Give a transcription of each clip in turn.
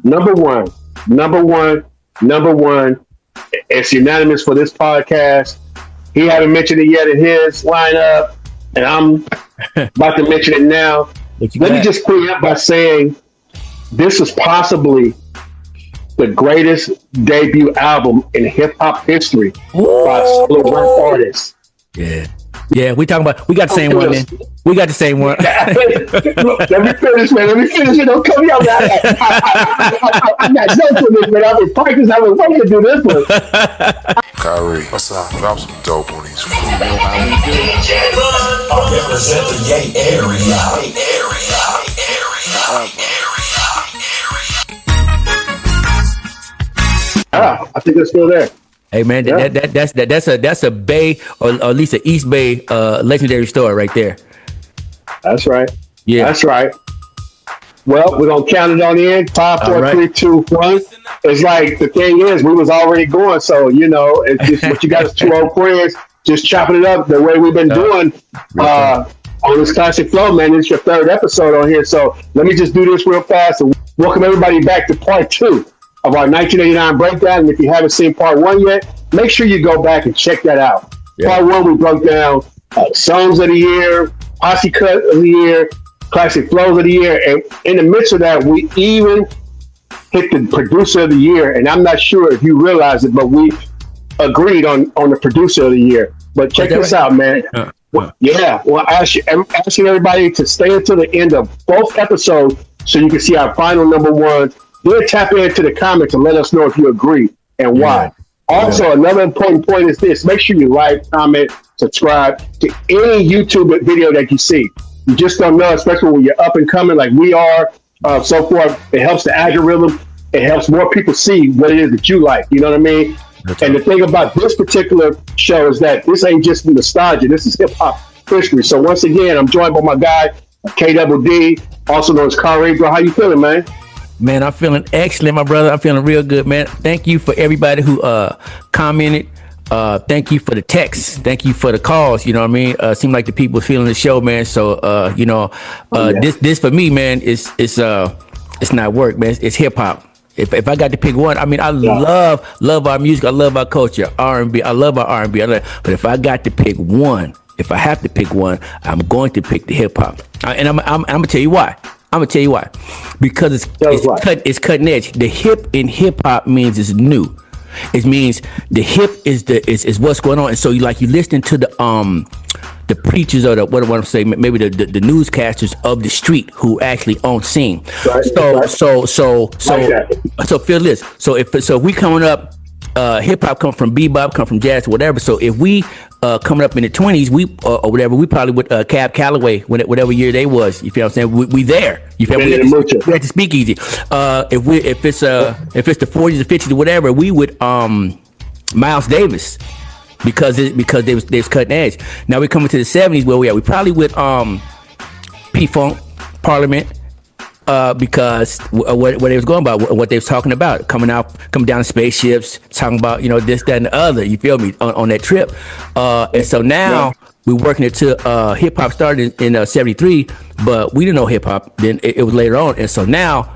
Number one, number one, number one. It's unanimous for this podcast. He haven't mentioned it yet in his lineup, and I'm about to mention it now. Let me just preempt by saying this is possibly the greatest debut album in hip hop history by a solo rap artist. Yeah, we got the same one, man. We got the same one. Let me finish, man. Let me finish it. Don't come here. I got jokes with this, man. I've been practicing. I've been waiting to do this one. Khari, what's up? Drop some dope on these fools. I represent the Yay area. I think it's still there. Hey man, that's a Bay or at least an East Bay legendary store right there. That's right. Yeah, that's right. Well, we're gonna count it on the end. 5, 4, 3, 2, 1. It's like the thing is, we was already going, so it's just what you got is 2 old friends just chopping it up the way we've been doing on this classic flow, man. It's your 3rd episode on here, so let me just do this real fast and welcome everybody back to part 2 of our 1989 breakdown. And if you haven't seen part 1 yet, make sure you go back and check that out. Yeah. Part 1, we broke down songs of the year, posse cut of the year, classic flows of the year, and in the midst of that, we even hit the producer of the year. And I'm not sure if you realize it, but we agreed on the producer of the year. But check this out, man. Well, asking everybody to stay until the end of both episodes so you can see our final number ones. Then tap into the comments and let us know if you agree and why. Also, another important point is this. Make sure you like, comment, subscribe to any YouTube video that you see. You just don't know, especially when you're up and coming like we are, so forth. It helps the algorithm. It helps more people see what it is that you like. You know what I mean? And the thing about this particular show is that this ain't just nostalgia. This is hip-hop history. So once again, I'm joined by my guy, KDD, also known as Khari. Bro, how you feeling, man? Man, I'm feeling excellent, my brother. I'm feeling real good, man. Thank you for everybody who commented. Thank you for the texts. Thank you for the calls. You know what I mean? Seem like the people feeling the show, man. So this for me, man, it's not work, man. It's hip hop. If I got to pick one, I mean, I love our music. I love our culture, R&B. I love our R&B. But if I got to pick one, if I have to pick one, I'm going to pick the hip hop. And I'm gonna tell you why. Because it's cutting edge. The hip in hip hop means it's new. It means the hip is what's going on. And so you listen to the preachers or what I want to say, maybe the newscasters of the street who actually own scene. Right, so feel this. So if we coming up, hip hop come from bebop, come from jazz, whatever. So if we coming up in the 20s, or whatever, we probably with Cab Calloway, whatever year they was. You feel what I'm saying? We there. You feel me? We at the speakeasy. If it's the 40s or 50s or whatever, we with Miles Davis because they was cutting edge. Now we coming to the 70s where we at. We probably with P-Funk, Parliament. Because what they was going about, what they was talking about, coming down in spaceships, talking about this, that, and the other. You feel me on that trip? And so now we're working it to hip hop started in '73, but we didn't know hip hop. Then it was later on, and so now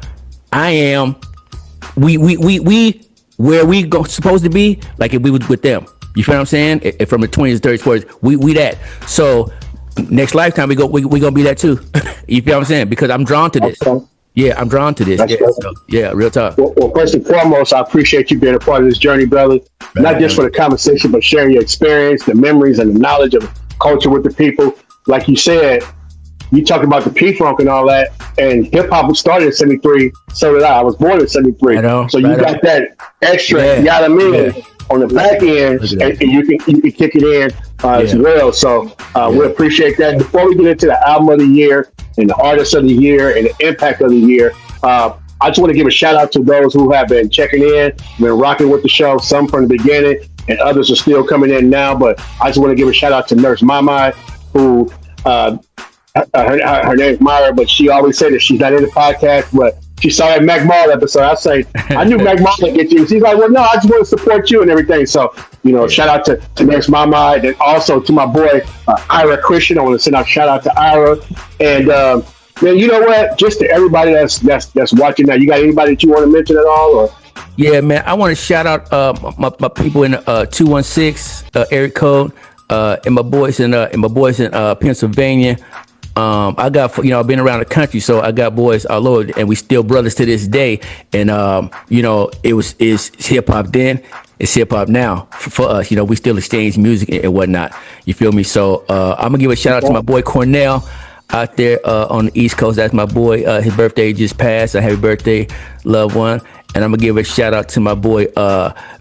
we where we supposed to be, like if we was with them. You feel what I'm saying? If from the 20s, 30s, 40s, we that. So next lifetime we gonna be that too. You feel what I'm saying? Because I'm drawn to this. Okay. Yeah, I'm drawn to this. Real talk. Well, first and foremost, I appreciate you being a part of this journey, brother. Not just for the conversation, but sharing your experience, the memories, and the knowledge of culture with the people. Like you said, you talk about the P-Funk and all that, and hip hop started in '73. So did I. I was born in '73. So you got that extra, you know what I mean, on the back end, and you can kick it in as well. So we appreciate that. Before we get into the album of the year and the artist of the year and the impact of the year, I just want to give a shout out to those who have been checking in, been rocking with the show, some from the beginning, and others are still coming in now. But I just want to give a shout out to Nurse Mama, who her name's Myra, but she always said that she's not in the podcast, but she saw that Mac Mall episode. I say, I knew Mac Mall would get you. She's like, well, no, I just want to support you and everything. So, shout out to Nurse Mama, and also to my boy, Ira Christian. I want to send out a shout out to Ira. And Man, you know what? Just to everybody that's watching now, you got anybody that you want to mention at all? Or Yeah, man. I want to shout out my people in 216 area code and my boys in Pennsylvania. I got, I've been around the country, so I got boys all over, and we still brothers to this day. And it's hip hop then, it's hip hop now for us. We still exchange music and whatnot. You feel me? So I'm gonna give a shout out to my boy Cornell out there on the East Coast. That's my boy. His birthday just passed. A happy birthday, loved one. And I'm gonna give a shout out to my boy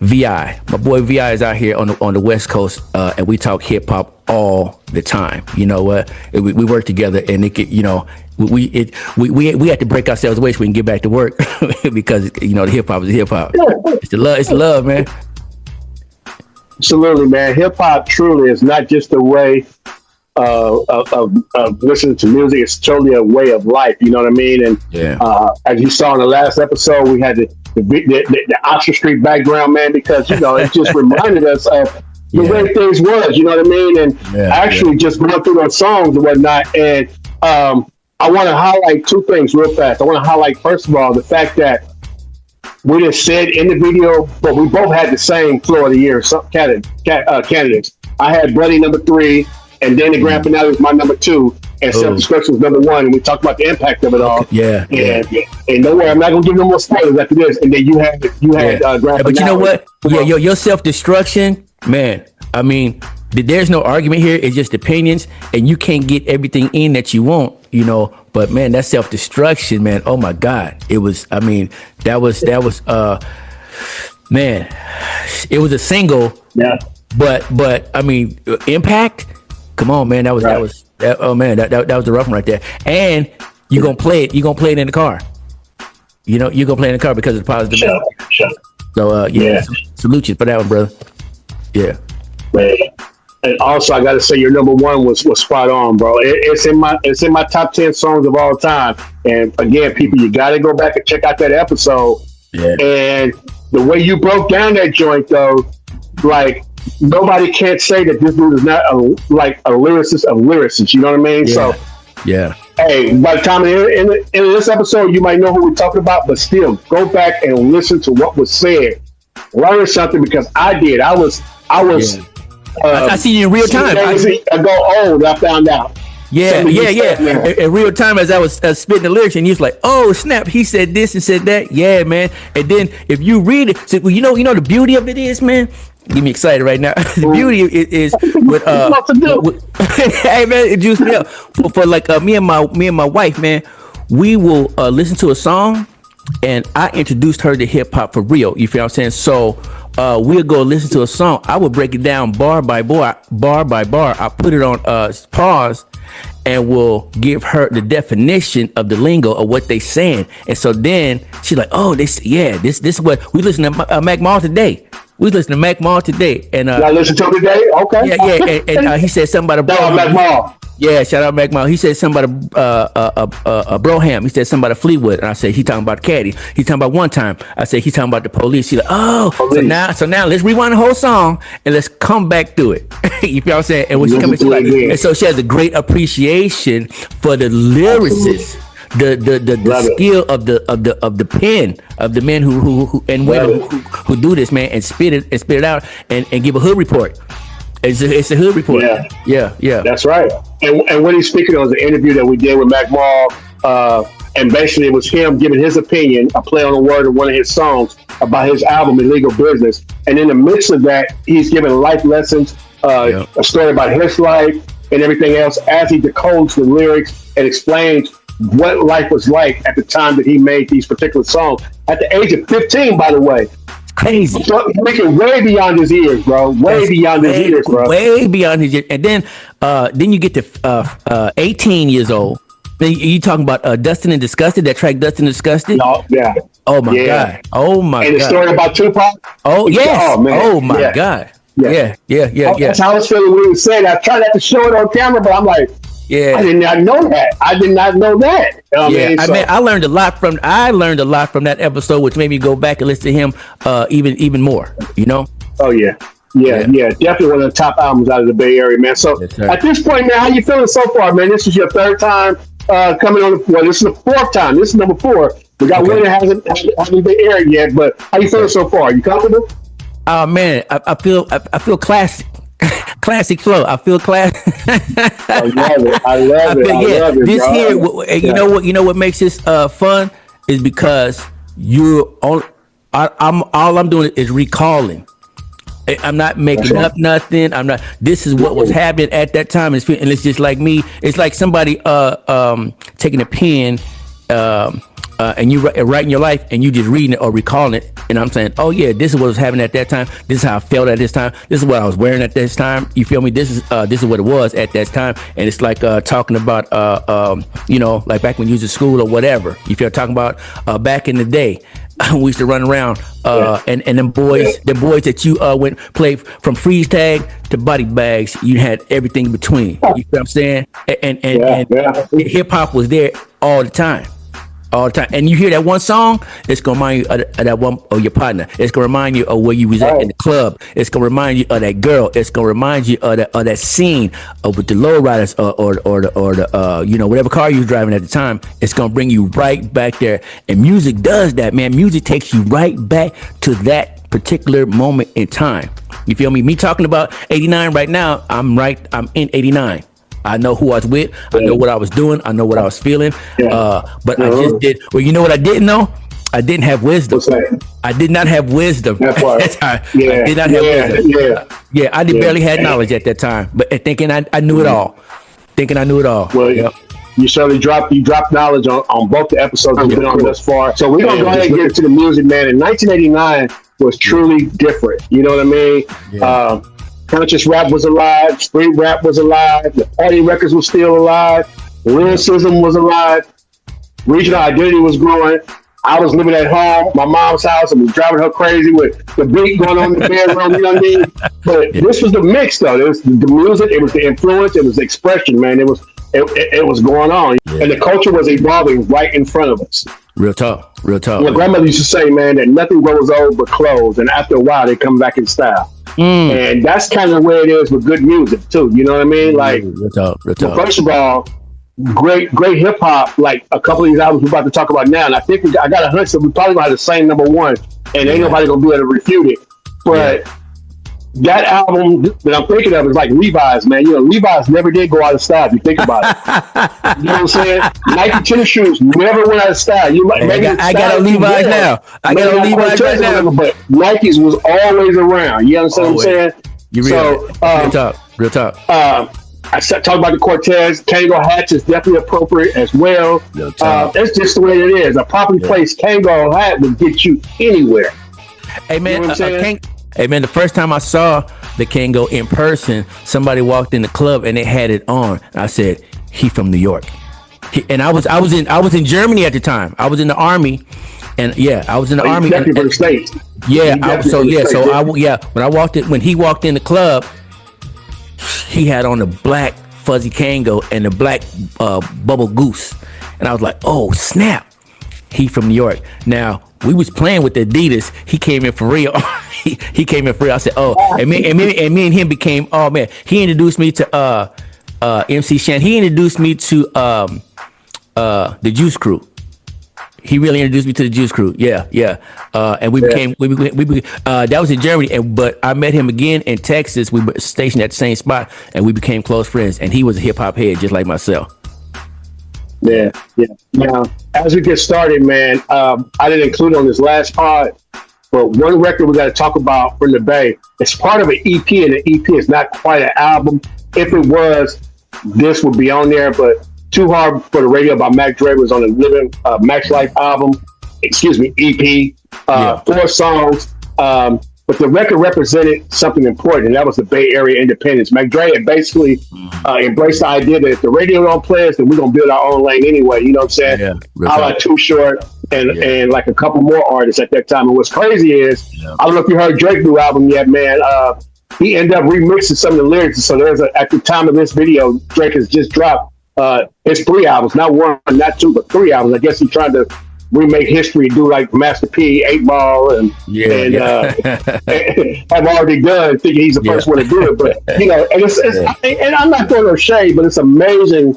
VI. My boy VI is out here on the West Coast, and we talk hip hop all the time. You know what? We work together, and it get, we have to break ourselves away so we can get back to work because the hip hop is hip hop. It's the love. It's the love, man. Absolutely, man. Hip hop truly is not just a way of listening to music. It's totally a way of life. You know what I mean? And as you saw in the last episode, we had the Oxford Street background, man, because it just reminded us of the way things was. You know what I mean? And actually just going through those songs and whatnot. And I want to highlight two things real fast. I want to highlight, first of all, the fact that we just said in the video, but we both had the same floor of the year candidates. I had Bloody number 3. And then the grand finale was my number 2, and Self-Destruction was number 1. And we talked about the impact of it all. Yeah. And don't worry, I'm not gonna give no more spoilers after this. And then you had grand finale. But you know what? Yeah, your Self-Destruction, man. I mean, there's no argument here. It's just opinions, and you can't get everything in that you want. But man, that Self-Destruction, man. Oh my God, it was. I mean, that was. Man, it was a single. Yeah. But I mean, impact. Come on, man. That was that was a rough one right there. And you're gonna play it. You're gonna play it in the car. You're gonna play it in the car because of the positive. Sure. So salute you for that one, brother. Yeah. And also, I got to say, your number 1 was spot on, bro. It's in my top 10 songs of all time. And again, people, you got to go back and check out that episode. Yeah. And the way you broke down that joint, though, like. Nobody can't say that this dude is not a lyricist of lyricists. You know what I mean? Yeah. So, yeah. Hey, by the time in this episode, you might know who we're talking about, but still, go back and listen to what was said. Learn something, because I did. I was. I see you in real time. I found out. Yeah. In real time, as I was spitting the lyrics, and he was like, "Oh snap! He said this and said that." Yeah, man. And then if you read it, so, the beauty of it is, man. Get me excited right now. The beauty is with hey man, it juiced me up. For like me and my wife, man, we will listen to a song, and I introduced her to hip hop for real. You feel what I'm saying? So we'll go listen to a song. I will break it down bar by bar. I put it on pause, and we'll give her the definition of the lingo of what they saying. And so then she's like, "Oh, this is what we listen to Mac Mall today." We listen to Mac Mall today, and I listen to him today. Okay. Yeah, and he said something about a Mac Mall. Yeah, shout out Mac Mall. He said something about a Broham. He said something about a Fleetwood, and I said he talking about Caddy. He talking about One Time. I said he talking about the Police. She's like, so now let's rewind the whole song and let's come back through it. You feel what I'm saying? And when she comes in, and so she has a great appreciation for the lyricists. The skill of the pen of the men who and women who do this, man, and spit it out and give a hood report. It's a hood report. Yeah. That's right. And what he's speaking of is an interview that we did with Mac Mall, and basically it was him giving his opinion, a play on a word of one of his songs about his album Illegal Business, and in the mix of that, he's giving life lessons, a story about his life and everything else as he decodes the lyrics and explains what life was like at the time that he made these particular songs. At the age of 15, by the way. Crazy. So he's making way beyond his ears, bro. Way beyond his ears, bro. Way beyond his ears. And then you get to 18 years old. Then you talking about Dustin and Disgusted, that track Dustin and Disgusted? No, yeah. Oh my God. Oh my God. And the story about Tupac? Oh, yes. Oh, man. Oh my God. Yeah. That's how I was feeling when he was saying that. I tried not to show it on camera, but I'm like, I did not know that. I learned a lot from that episode, which made me go back and listen to him even more. Oh yeah. Definitely one of the top albums out of the Bay Area, man. So at this point, man, how you feeling so far, man? This is your third time coming on. This is the fourth time. This is number 4. We got one that hasn't been aired yet. But how you feeling so far? You comfortable? Oh man, I feel classic. Classic flow. I feel class. I love it. I love it. This bro. here, you know what makes this fun is because all I'm doing is recalling. I'm not making up nothing. This is what was happening at that time, and it's just like me. It's like somebody taking a pen and you writing your life, and you just reading it or recalling it. And I'm saying, oh yeah, this is what was happening at that time. This is how I felt at this time. This is what I was wearing at this time. You feel me? This is what it was at that time. And it's like talking about like back when you was in school or whatever. You feel talking about back in the day. We used to run around and them boys, the boys that you went play from freeze tag to body bags. You had everything in between. You feel what I'm saying? And hip hop was there all the time. All the time, and you hear that one song, it's gonna remind you of that one of your partner. It's gonna remind you of where you was at in the club. It's gonna remind you of that girl. It's gonna remind you of that scene with the lowriders or the whatever car you was driving at the time. It's gonna bring you right back there. And music does that, man. Music takes you right back to that particular moment in time. You feel me? Me talking about '89 right now. I'm in '89. I know who I was with. I know what I was doing. I know what I was feeling. But I just did. Well, you know what I didn't know? I didn't have wisdom. I did not have wisdom at that time. I did not have wisdom. I barely had knowledge at that time. But thinking I knew it all. Well, you certainly dropped knowledge on both the episodes we've been on thus far. So we're gonna go ahead and get into the music, man. In 1989 was truly different. You know what I mean? Yeah. Conscious rap was alive, street rap was alive, the party records were still alive, lyricism was alive, regional identity was growing. I was living at home, my mom's house, and was driving her crazy with the beat going on in the bedroom, you know what I mean? But this was the mix, though. It was the music, it was the influence, it was the expression, man. It was going on, and the culture was evolving right in front of us. Real talk. My grandmother used to say, man, that nothing grows old but clothes, and after a while, they come back in style. And that's kind of where it is with good music too. You know what I mean? Like, real talk. First of all, great hip hop. Like a couple of these albums we're about to talk about now, and I think I got a hunch that we probably gonna have the same number 1, and ain't nobody gonna be able to refute it. But that album that I'm thinking of is like Levi's, man. You know, Levi's never did go out of style if you think about it. You know what I'm saying? Nike tennis shoes never went out of style. I got a Levi's now. I got a Levi's right now. But Nikes was always around. You understand what I'm saying? Real talk. I talk about the Cortez. Kango hats is definitely appropriate as well. That's just the way it is. A properly placed Kango hat would get you anywhere. Hey man, you know what I'm saying? Hey man, the first time I saw the Kango in person, somebody walked in the club and they had it on. I said, "He from New York." And I was in Germany at the time. I was in the army, and I was in the army. For the States. When he walked in the club, he had on the black fuzzy Kango and the black bubble goose, and I was like, "Oh snap, he from New York." Now we was playing with the Adidas. He came in for real. he came in for real. I said, "Oh," and me and him became. Oh man, he introduced me to MC Shan. He introduced me to the Juice Crew. He really introduced me to the Juice Crew. And we became that was in Germany, but I met him again in Texas. We were stationed at the same spot, and we became close friends. And he was a hip hop head just like myself. Yeah. Now, as we get started, man, I didn't include on this last part, but one record we got to talk about from the Bay. It's part of an EP, and the EP is not quite an album. If it was, this would be on there, but Too Hard for the Radio by Mac Dre was on the Living Max Life album, EP, 4 songs. But the record represented something important, and that was the Bay Area independence. Mac Dre had basically embraced the idea that if the radio don't play us, then we're going to build our own lane anyway. You know what I'm saying? I like Too Short and like a couple more artists at that time. And what's crazy is, I don't know if you heard Drake's new album yet, man. He ended up remixing some of the lyrics. So at the time of this video, Drake has just dropped his 3 albums, not 1, not 2, but 3 albums. I guess he's trying to remake history, do like Master P, 8 Ball, and have already done, thinking he's the first one to do it. But you know, and I'm not throwing no shade, but it's amazing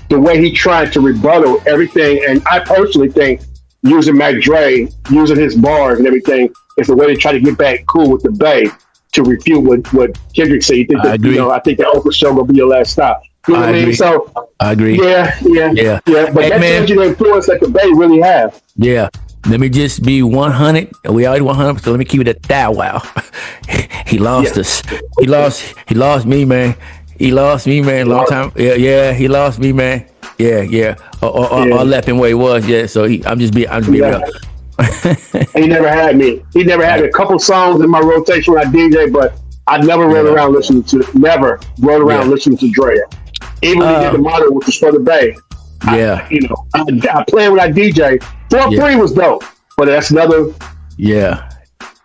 the way he tried to rebuttal everything. And I personally think using Mac Dre, using his bars and everything, is the way to try to get back cool with the Bay to refute what Kendrick said. You think that, I think the Oprah show gonna be your last stop. You know what I mean? So I agree. Yeah. But that tells you the influence that the Bay really have. Yeah. Let me just be 100. We already 100, so let me keep it at that. Wow. He lost us. He lost me, man. He lost me, man. Long time. Yeah. He lost me, man. Yeah. Or left him where he was. Yeah. So I'm just being real. He never had me. He never had a couple songs in my rotation when I DJ, but I never rode around listening to listening to Dre. Even when he did the model, which was for the Bay. I play when I DJ. 4-3 was dope, but that's another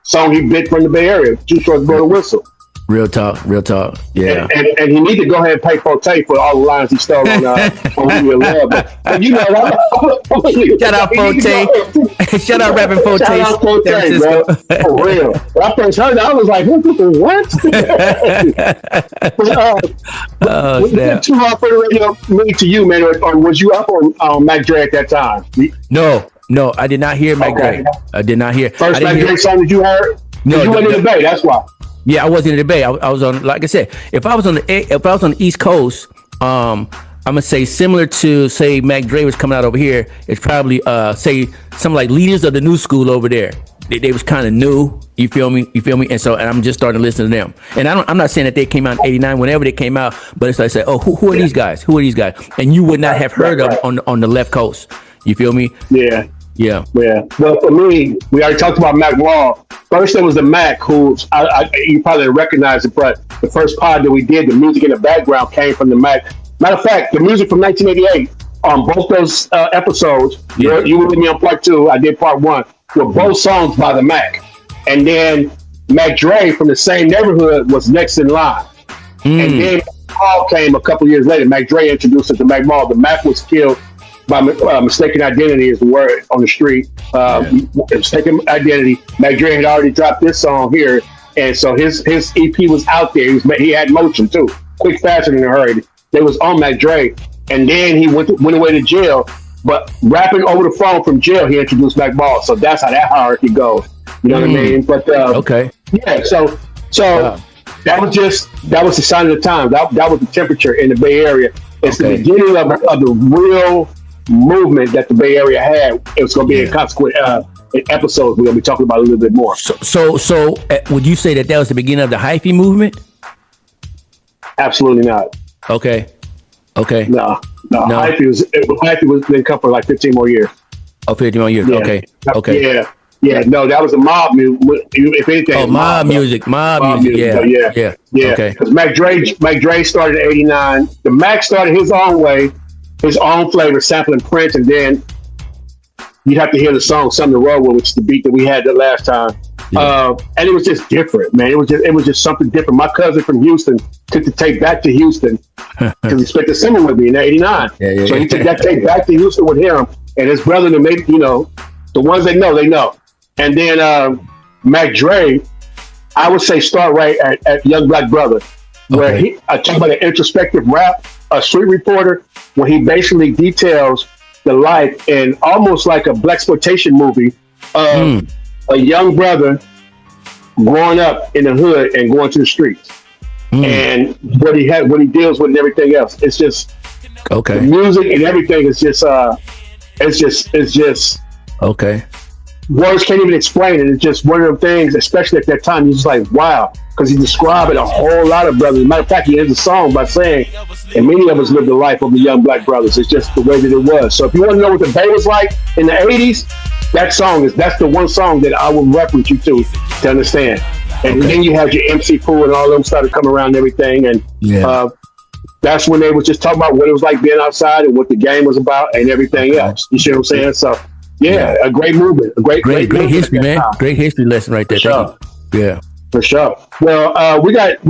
song he bit from the Bay Area. Too Short to Blow the Whistle. Real talk. Yeah. And he need to go ahead and pay Forte for all the lines he stole on We Will Love. But you know, shout out Forte. Shout out rapping Forte. Shout out Forte, bro. For real. When I first heard it, I was like, what? Was it too hard for the radio? Me to you, man, or was you up on Mac Dre at that time? No, I did not hear Mac Dre. I did not hear. First Mac Dre song that you heard? No, you went in the Bay, that's why. Yeah, I wasn't in the Bay. I was on, like I said, if I was on the East Coast, I'm gonna say similar to say Mac Dre was coming out over here. It's probably say some like leaders of the new school over there. They was kind of new. You feel me? And I'm just starting to listen to them. And I'm not saying that they came out in '89, whenever they came out, but it's like I say, oh, who are these guys? Who are these guys? And you would not have heard of them on the left coast. You feel me? Yeah. Yeah. Well, for me, we already talked about Mac Wall. First, there was the Mac, who you probably recognize it, but the first pod that we did, the music in the background came from the Mac. Matter of fact, the music from 1988 on both those episodes, you were with me on part 2, I did part 1, were both songs by the Mac. And then Mac Dre from the same neighborhood was next in line. And then Paul came a couple years later. Mac Dre introduced us to Mac Mall. The Mac was killed by mistaken identity is the word on the street. Mistaken identity. Mac Dre had already dropped this song here, and so his EP was out there. He had motion too, quick, faster than a hurry. They was on Mac Dre, and then he went away to jail. But rapping over the phone from jail, he introduced Mac Ball. So that's how that hierarchy goes. You know what I mean? But okay, yeah. So that was the sign of the time. That was the temperature in the Bay Area. It's the beginning of the real movement that the Bay Area had. It was going to be a consequent episodes we're going to be talking about a little bit more. So would you say that was the beginning of the hyphy movement? Absolutely not. Okay. No. Hyphy was didn't come for like 15 more years. Oh, 15 more years. Yeah. Okay. Yeah. No, that was a mob music. If anything, mob music. Yeah. Okay. Because Mac Dre started in '89. The Mac started his own way, his own flavor, sampling Prince, and then you'd have to hear the song "Something to Roll With," which is the beat that we had the last time. And it was just different, man. It was just something different. My cousin from Houston took the tape back to Houston because he spent the summer with me in '89. So he took that tape back to Houston with him and his brother. And they, the ones they know. And then Mac Dre, I would say start right at Young Black Brother, where I talk about an introspective rap, a street reporter, where he basically details the life in almost like a blaxploitation movie of a young brother growing up in the hood and going to the streets, and what he deals with and everything else. It's just the music and everything is just it's just words can't even explain it. It's just one of them things, especially at that time, you're just like, wow, because he's describing a whole lot of brothers. Matter of fact, he ends the song by saying, and many of us lived the life of the young black brothers. It's just the way that it was. So if you want to know what the Bay was like in the 80s, that's the one song that I would reference you to understand. And then you had your MC Pooh and all of them started coming around and everything. And that's when they was just talking about what it was like being outside and what the game was about and everything else. You see what I'm saying? So a great movement, a great history, man. Great history lesson right there. For sure. Yeah, for sure. Well, we got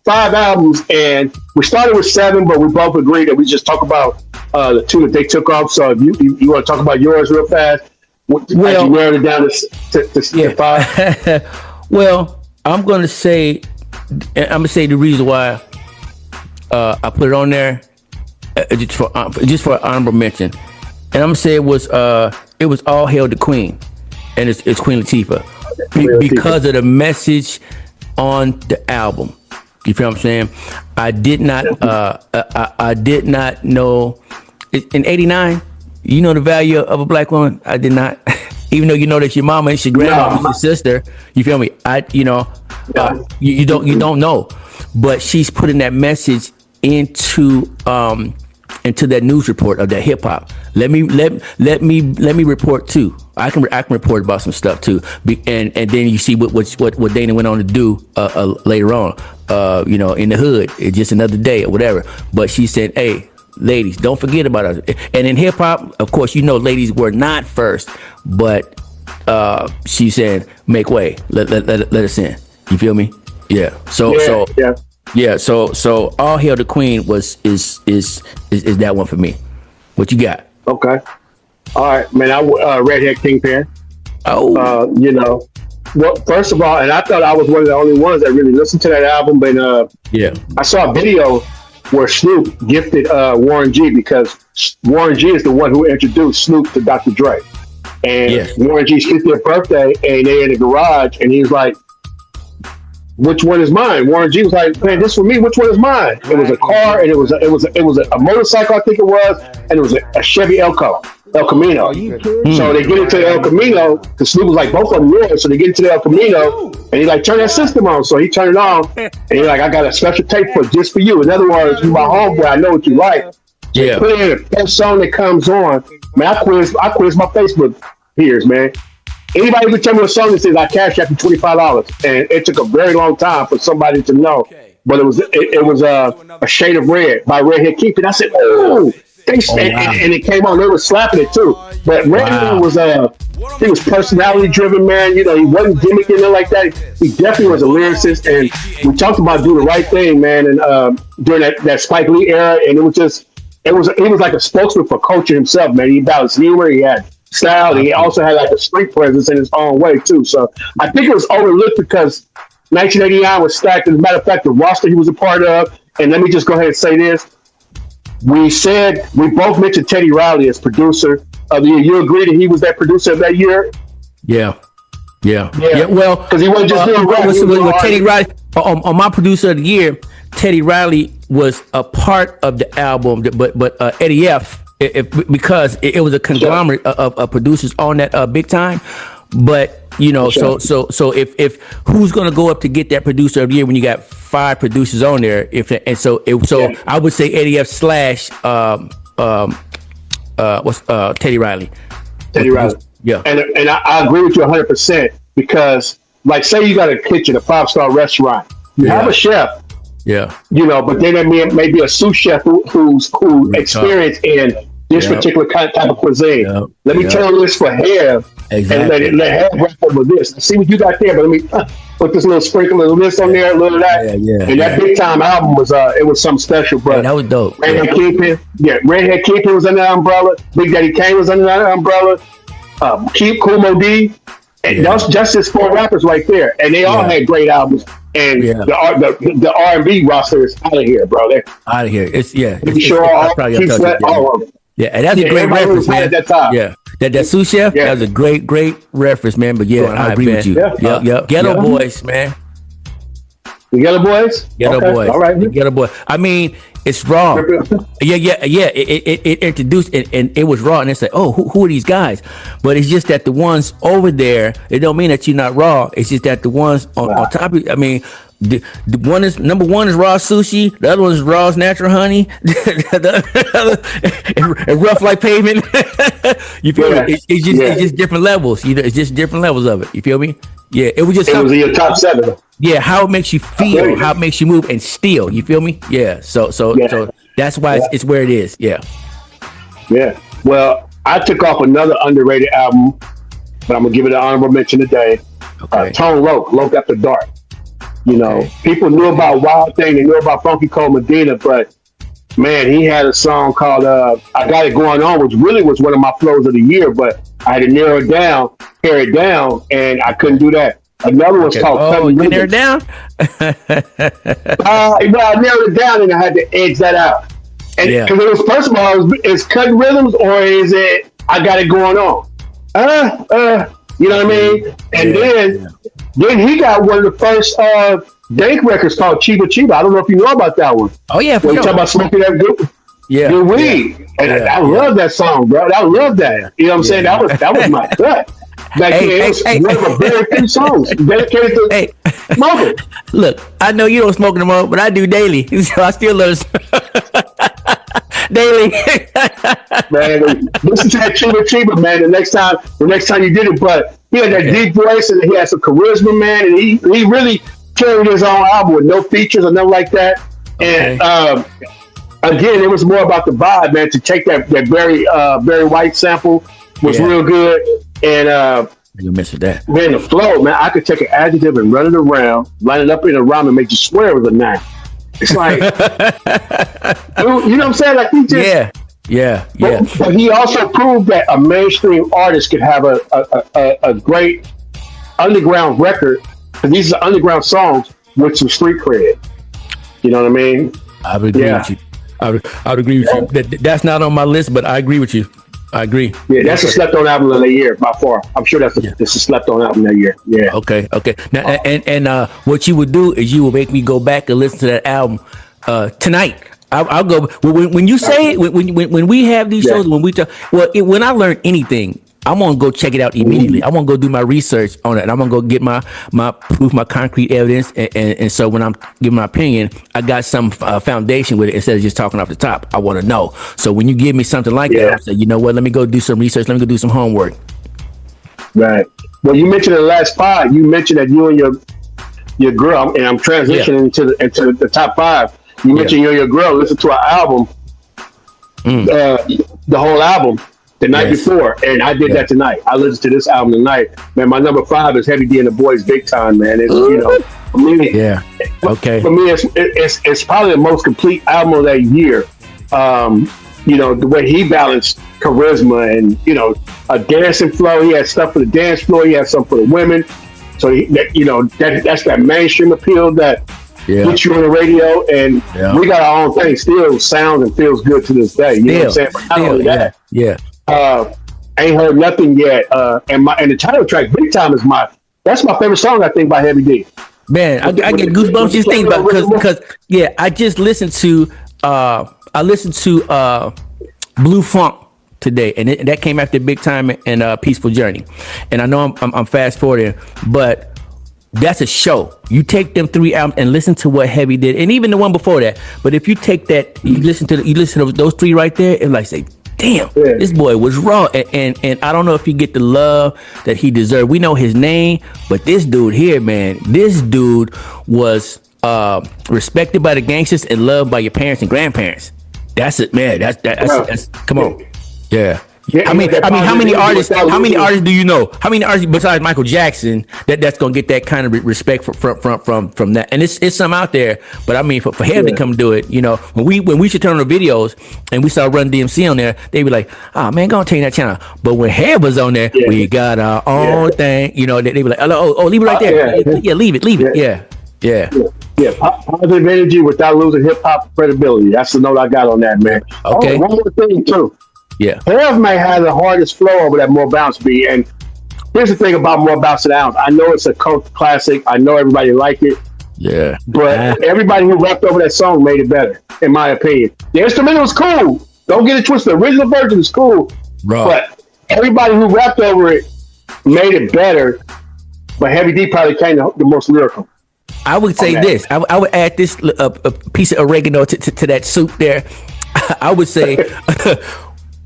5 albums, and we started with 7, but we both agreed that we just talk about the 2 that they took off. So if you want to talk about yours real fast, you narrowed it down to 5. Well, I'm gonna say the reason why I put it on there. just for honorable mention, and I'm gonna say it was All Hail the Queen, and it's Queen Latifah, because of the message on the album. You feel what I'm saying? I did not I did not know in '89. You know the value of a black woman. I did not. Even though you know that your mama and your grandma and your sister, you feel me? You don't know, but she's putting that message into that news report of that hip hop. Let me report too. I can report about some stuff too, and then you see what Dana went on to do later on. In the hood, it's just another day or whatever. But she said, "Hey, ladies, don't forget about us." And in hip hop, of course, ladies were not first, but she said, "Make way, let us in." You feel me? Yeah. So All Hail the Queen is that one for me. What you got? Okay. All right, man. Redhead Kingpin. Oh. Well, first of all, and I thought I was one of the only ones that really listened to that album, but I saw a video where Snoop gifted Warren G, because Warren G is the one who introduced Snoop to Dr. Dre. And Warren G's 50th birthday, and they in the garage, and he was like, "Which one is mine?" Warren G was like, "Man, this for me. Which one is mine?" It was a car, and it was a motorcycle, I think it was, and it was a Chevy El Camino. So they get into the El Camino, because Snoop was like, both of them yours. So they get into the El Camino, and he like, "Turn that system on." So he turned it on, and he's like, "I got a special tape just for you." In other words, you my homeboy. I know what you like. So put it in the first song that comes on. Man, I quiz my Facebook peers, man. Anybody who can tell me a song that says I cashed after $25, and it took a very long time for somebody to know, but it was a Shade of Red by Redhead Kingpin. I said, "Oh." And it came on. They were slapping it too. But Redhead he was personality driven, man. He wasn't gimmicking it like that. He definitely was a lyricist, and we talked about Do the Right Thing, man. And during that Spike Lee era, and he was like a spokesman for culture himself, man. He balanced humor, he had style, and he also had like a street presence in his own way too. So I think it was overlooked because 1989 was stacked. As a matter of fact, the roster he was a part of, and let me just go ahead and say this. We both mentioned Teddy Riley as producer of the year. You agree that he was that producer of that year? Yeah. Well, because he wasn't just doing rap. With Teddy Riley on my producer of the year, Teddy Riley was a part of the album, but Eddie F, because it was a conglomerate of producers on that big time. But so if who's gonna go up to get that producer of the year when you got 5 producers on there? I would say Eddie F / Teddy Riley. Teddy Riley. Yeah. And I agree with you 100%, because like, say you got a kitchen, a 5-star restaurant, you have a chef. Yeah. But then there may be a sous chef who's experienced in this particular type of cuisine. Let me tell you this for hair. Exactly. And let hair wrap up with this. See what you got there, but let me put this little sprinkle of this on there, a little of that. And that big time album was something special, bro. That was dope. Redhead Kingpin. Yeah, Redhead Kingpin was under that umbrella. Big Daddy Kane was under that umbrella. Kool Moe Dee. And those just his 4 rappers right there. And they all had great albums. And the R&B roster is out of here, bro. They're out of here. It's all of them. Yeah, and that's a great reference, man. At that time. Yeah, that sous chef, that was a great reference, man. But I agree with you. Yep. Ghetto Boys, man. The Ghetto Boys? Ghetto Boys. All right. The Ghetto Boys. I mean, it's raw. It introduced and it was raw, and it's like, oh, who are these guys? But it's just that the ones over there, it don't mean that you're not raw. It's just that the ones on top of you, I mean, the one is number one is raw sushi, the other one is raw's natural honey, and rough like pavement. You feel me? It's just different levels. It's just different levels of it. You feel me? Yeah, it was in your top 7. Yeah, how it makes you feel, how it makes you move, and still, you feel me? Yeah. So that's why it's where it is. Yeah. Yeah. Well, I took off another underrated album, but I'm gonna give it an honorable mention today. Okay. Tone Loc After Dark. People knew about Wild Thing, they knew about Funky Cole Medina, but man, he had a song called I Got It Going On, which really was one of my flows of the year, but I had to pare it down, and I couldn't do that. Another one's called you narrowed it down? I narrowed it down, and I had to edge that out. Yeah. Because it was, first of all, is cut rhythms or is it I got it going on? You know what I mean? And then he got one of the first dank records called Chiba Chiba. I don't know if you know about that one. Oh yeah, for When sure. you talk about smoking that good weed. And I love that song, bro. I love that. You know what I'm saying? That was my cut. It was one of the very few songs dedicated to smoking. Look, I know you don't smoke no more, but I do daily, so I still love daily. Man, listen to that Chiba Chiba, man. The next time you did it, but he had that deep voice and he had some charisma, man, and he really carried his own album with no features or nothing like that. And again, it was more about the vibe, man. To take that Barry White sample was real good, and you mess with that. Man, the flow, man. I could take an adjective and run it around, line it up in a rhyme, and make you swear it was a noun. It's like, you know what I'm saying? Like he just, But he also proved that a mainstream artist could have a great underground record, because these are underground songs with some street cred. You know what I mean? I would agree with you. I would agree with you. That's not on my list, but I agree with you. I agree. Yeah, that's a slept on album of the year by far. I'm sure that's a slept on album of the year. Yeah. Okay. Now, and what you would do is you would make me go back and listen to that album tonight. I'll go when you say it, when we have these shows, when we talk. Well, when I learn anything, I'm gonna go check it out immediately. I'm gonna go do my research on it, and I'm gonna go get my proof, my concrete evidence, and so when I'm giving my opinion, I got some foundation with it instead of just talking off the top. I want to know. So when you give me something like that, I say, you know what? Let me go do some research. Let me go do some homework. Right. Well, you mentioned in the last 5. You mentioned that you and your girl, and I'm transitioning into the top 5. You mentioned you and your girl listen to our album, the whole album. The night before, and I did that tonight. I listened to this album tonight. Man, my number 5 is Heavy D and the Boys Big Time, man. It's, you know, for me, for me, it's probably the most complete album of that year. You know, the way he balanced charisma and, you know, a dancing flow. He had stuff for the dance floor. He had something for the women. So, that's that mainstream appeal that gets you on the radio. And we got our own thing. Still sounds and feels good to this day. You know what I'm saying? But not only that. Ain't heard nothing yet. And the title track, Big Time, that's my favorite song, I think, by Heavy D. Man, I get goosebumps just thinking about because I just listened to Blue Funk today, and that came after Big Time and Peaceful Journey. And I know I'm fast forwarding, but that's a show. You take them 3 albums and listen to what Heavy did, and even the one before that. But if you take that, you listen to those 3 right there, and like say, damn, this boy was raw, and I don't know if he get the love that he deserved. We know his name, but this dude here, man, this dude was respected by the gangsters and loved by your parents and grandparents. That's it, man. That's come on, yeah. I mean, how many artists do you know? How many artists besides Michael Jackson that's gonna get that kind of respect from that? And it's some out there, but I mean, for him to come do it, you know, when we should turn on the videos and we saw Run DMC on there, they be like, "Oh man, go change that channel." But when Head was on there, we got our own thing, you know. They be like, "Oh, leave it right there, leave it, yeah." Yeah, positive energy without losing hip hop credibility. That's the note I got on that, man. Okay. One more thing too. Yeah. Hev may have the hardest flow over that More Bounce beat. And here's the thing about More Bounce and Ounce. I know it's a cult classic. I know everybody like it. Yeah. But everybody who rapped over that song made it better, in my opinion. The instrumental was cool. Don't get it twisted. The original version is cool. Bro. But everybody who rapped over it made it better. But Heavy D probably came the most lyrical. I would say this. I would add this a piece of oregano to that soup there. I would say,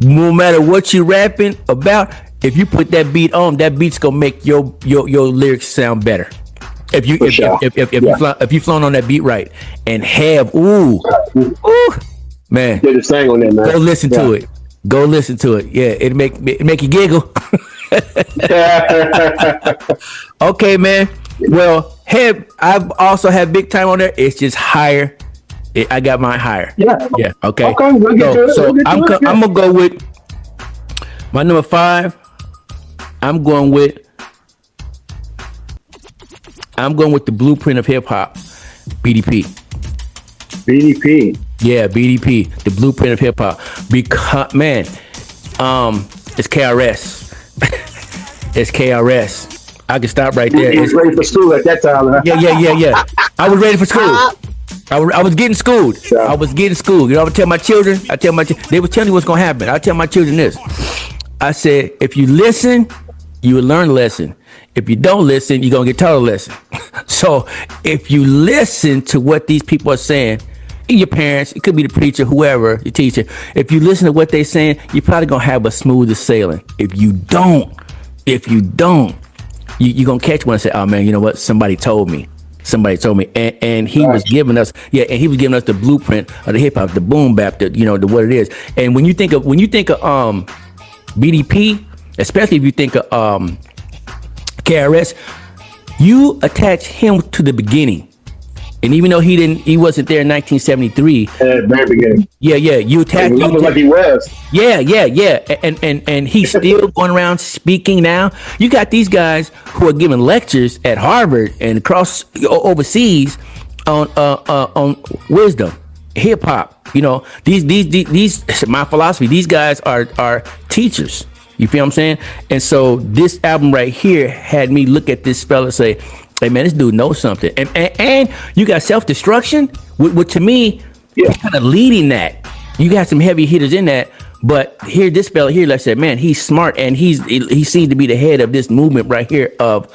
no matter what you're rapping about, if you put that beat on, that beat's gonna make your lyrics sound better. If you flown on that beat right and have man, did his thing on that, man. Go listen to it. Go listen to it. Yeah, it make you giggle. Okay, man. Well, I've also had Big Time on there. It's just higher. I got mine higher. Yeah. Okay. We'll get to it. So I'm gonna go with my number 5. I'm going with the blueprint of hip hop, BDP. BDP. Yeah, BDP, the blueprint of hip hop. Because man, it's KRS. It's KRS. I can stop right there. You was ready for school at that time, huh? Yeah. I was ready for school. I was getting schooled. I was getting schooled. You know, I would tell my children. They would tell me what's gonna happen. I tell my children this. I said, if you listen, you will learn a lesson. If you don't listen, you're gonna get taught a lesson. So if you listen to what these people are saying, your parents, it could be the preacher, whoever, your teacher. If you listen to what they're saying, you're probably gonna have a smoother sailing. If you don't, you're gonna catch one and say, oh man, you know what? Somebody told me. And he was giving us, the blueprint of the hip hop, the boom bap, the what it is. And when you think of BDP, especially if you think of KRS, you attach him to the beginning. And even though he wasn't there in 1973. At the very beginning. Yeah. You attach him like he was. Yeah. And he's still going around speaking now. You got these guys who are giving lectures at Harvard and across overseas on wisdom, hip hop. You know, these my philosophy. These guys are teachers. You feel what I'm saying? And so this album right here had me look at this fella and say, hey man, this dude knows something. And you got Self-Destruction, which to me, he's kind of leading that. You got some heavy hitters in that, but here, this fella here, like I said, man, he's smart and he seems to be the head of this movement right here of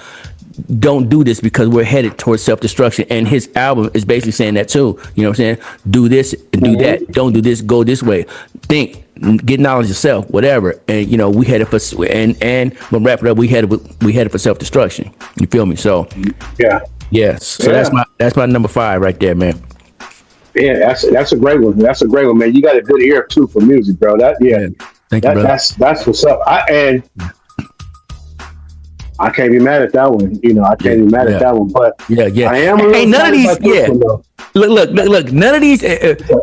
don't do this because we're headed towards self-destruction. And his album is basically saying that too. You know what I'm saying? Do this and do that. Don't do this, go this way. Think, get knowledge yourself, whatever. And we headed for and when wrap it up, we headed for self-destruction. You feel me? So so that's my number 5 right there, man. Yeah, that's a great one. That's a great one, man. You got a good ear too for music, bro. Thank you, brother. That's what's up. I can't be mad at that one. I can't be mad at that one. But I am. Ain't none of these. Look. None of these.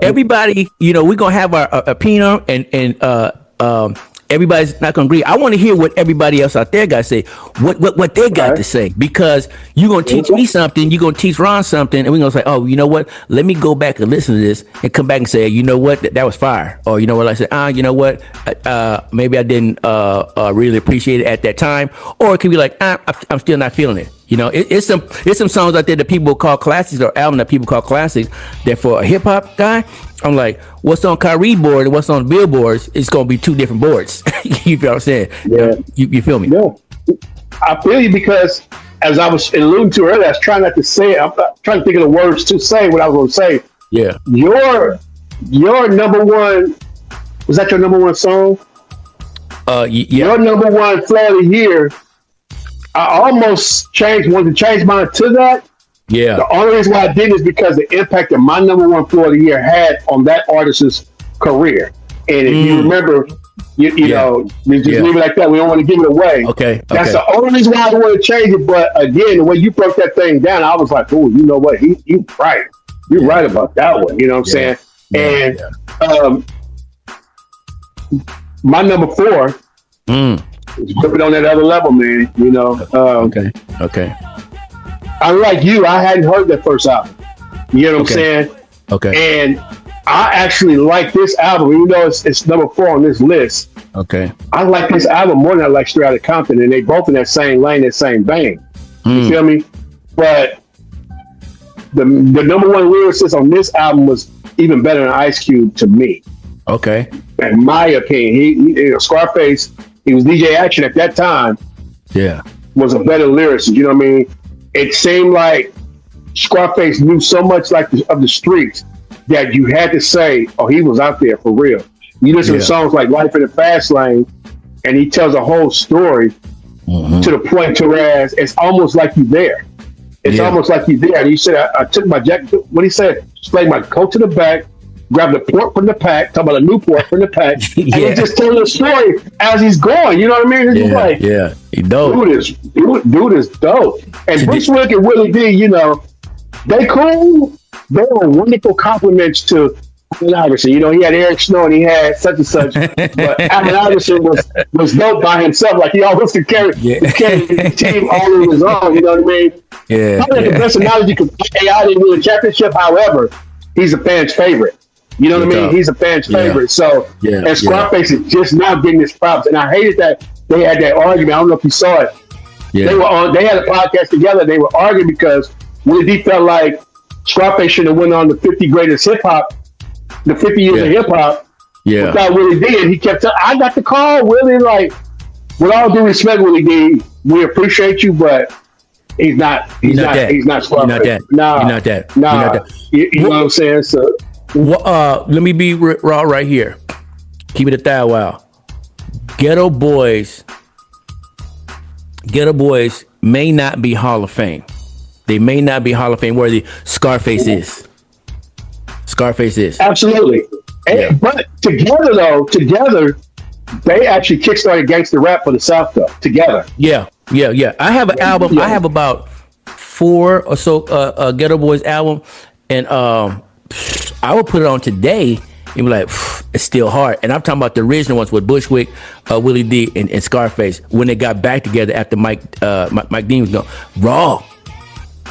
Everybody. We're gonna have our opinion, and everybody's not gonna agree. I want to hear what everybody else out there got to say. What they got to say, because you're gonna teach me something. You're gonna teach Ron something, and we're gonna say, oh, you know what? Let me go back and listen to this, and come back and say, you know what? That was fire. Or you know what? I said, you know what? Maybe I didn't really appreciate it at that time. Or it could be like, I'm still not feeling it. It's some songs out there that people call classics, or album that people call classics, that for a hip hop guy, I'm like, what's on Khari board and what's on billboards, it's gonna be 2 different boards. You feel what I'm saying? Yeah. You feel me? Yeah. I feel you, because as I was alluding to earlier, I was trying not to say it. I'm trying to think of the words to say what I was going to say. Yeah. Your number one, was that your number one song? Yeah. Your number one flow of the year. I almost wanted to change mine to that. Yeah. The only reason why I didn't is because the impact that my number one flow of the year had on that artist's career. And if you remember, you know, we just leave it like that. We don't want to give it away. Okay. That's the only reason why I want to change it. But again, the way you broke that thing down, I was like, oh, you know what? You right. You're right about that one. You know what I'm saying? My number 4 is flipping on that other level, man. Okay. Unlike you, I hadn't heard that first album. You know what I'm saying? Okay. And I actually like this album, even though it's number 4 on this list. Okay. I like this album more than I like Straight Outta Compton, and they both in that same lane, that same vein. You feel me? But the number 1 lyricist on this album was even better than Ice Cube to me. Okay. In my opinion, he Scarface, he was DJ Action at that time. Yeah. Was a better lyricist. You know what I mean? It seemed like Scarface knew so much of the streets that you had to say, oh, he was out there for real. You listen to songs like Life in the Fast Lane, and he tells a whole story to the point to where it's almost like you're there. It's almost like you're there. And he said, I took my jacket, what he said, slayed my coat to the back, grabbed the port from the pack, talking about a new port from the pack, and he's just telling the story as he's going. You know what I mean? It's like, he dope. Dude is dope. And Bruce Willis and Willie D, you know, they cool. They were wonderful compliments to Allen Iverson. You know, he had Eric Snow and he had such and such, but Allen Iverson was dope by himself. Like he always could carry the team all on his own. You know what I mean? Yeah. Probably the best analogy because AI didn't win a championship. However, he's a fan's favorite. You know what I mean? talk. He's a fan's favorite. So, and Scarface is just now getting his props. And I hated that they had that argument. I don't know if you saw it. Yeah. They had a podcast together. They were arguing because Willie D felt like Scarface should have went on the 50 greatest hip hop, the 50 years of hip hop. Yeah. Without Willie D, and he kept telling, I got the call, Willie. Like, with all due respect, Willie D, we appreciate you, but he's not Scarface. You're not that. Nah, You're not that. Nah. You're not that. You know what I'm saying? So, let me be raw right here. Keep it a thou wow. Ghetto Boys may not be Hall of Fame. They may not be Hall of Fame worthy. Scarface is. Absolutely. Yeah. But together, they actually kickstarted gangster rap for the South, though. Together. Yeah. I have an album. Yeah. I have about 4 or so Ghetto Boys album, and I would put it on today and be like, it's still hard. And I'm talking about the original ones with Bushwick, Willie D, and Scarface when they got back together after Mike Dean was gone.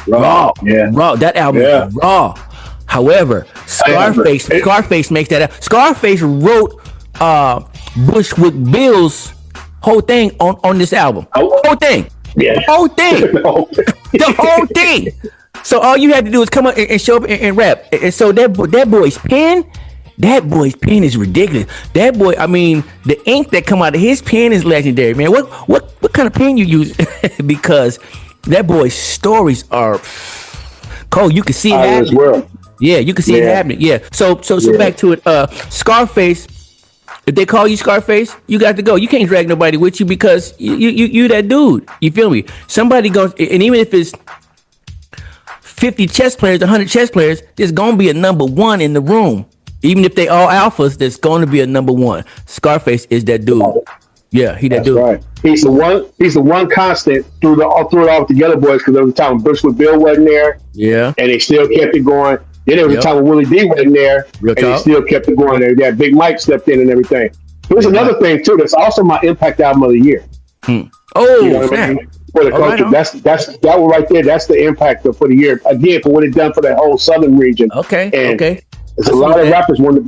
Raw. Yeah. Raw. That album is raw. However, Scarface makes that. Scarface wrote Bushwick Bill's whole thing on this album. Whole thing. Yeah. The whole thing. The whole thing. So all you had to do is come up and show up and rap. And so that boy's pen is ridiculous. That boy, I mean, the ink that come out of his pen is legendary, man. What kind of pen you use? Because that boy's stories are cold. You can see it happening. Yeah, you can see it happening. Yeah. So back to it. Scarface. If they call you Scarface, you got to go. You can't drag nobody with you because you that dude. You feel me? Somebody goes, and even if it's 50 chess players, 100 chess players, there's gonna be a number one in the room. Even if they all alphas, there's going to be a number one. Scarface is that dude. Yeah, that dude. Right. He's the one constant through it all with the Yellow Boys, because there was a time when Bushwick Bill wasn't there. Yeah. And they still kept it going. Then there was a time when Willie D wasn't there. They still kept it going. There, Big Mike stepped in and everything. Here's another thing too. That's also my impact album of the year. Oh, you know what I mean? For the culture, right, that's that one right there. That's the impact for the year. Again, for what it done for that whole southern region. Okay. There's a lot of rappers want to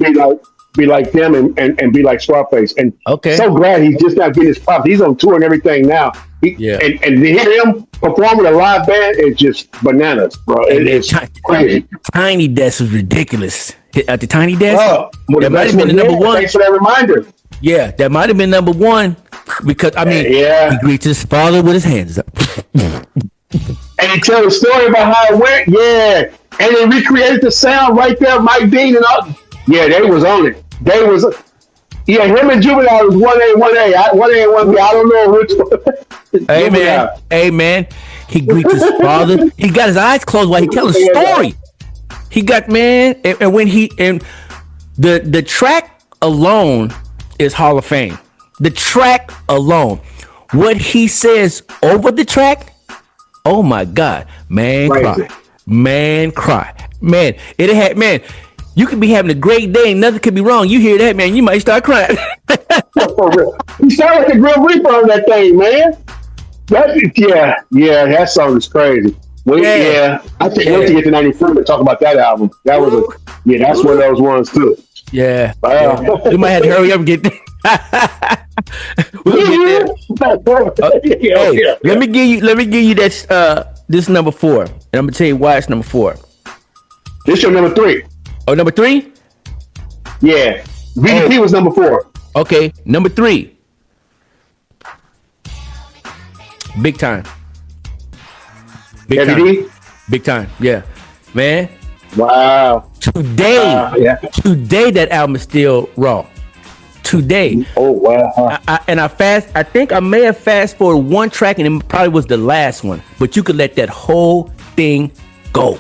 be like them and be like Scarface. And so glad he's just not getting his props. He's on tour and everything now. And to hear him perform with a live band is just bananas, bro. It's crazy. Tiny Desk was ridiculous. At the Tiny Desk, that might have been the number one. Thanks for that reminder. Yeah, that might have been number one because he greets his father with his hands up. And he tells a story about how it went. Yeah. And they recreated the sound right there, Mike Dean and all. Yeah, they was on it. Him and Juvenile was 1A, 1A, 1A and 1B. I don't know which one. Hey, man. He greets his father. He got his eyes closed while he tells a story. He got, man, and when the track alone is Hall of Fame. The track alone. What he says over the track, oh my God. Man, cry. Man, it had, man, you could be having a great day and nothing could be wrong. You hear that, man, you might start crying. For real. You sound like a Grim Reaper on that thing, man. That song is crazy. I can't wait to get to 93 to talk about that album. That was that's one of those ones too. Yeah. We might have to hurry up and get we'll get there. Let me give you that this number 4. And I'm gonna tell you why it's number 4. This your number 3. Oh, number 3? Yeah. VDP was number 4. Okay, number 3. Big time. Big time. Yeah. Man. Wow. Today that album is still raw. Today. Oh wow. I think I may have fast forwarded one track and it probably was the last one. But you could let that whole thing go.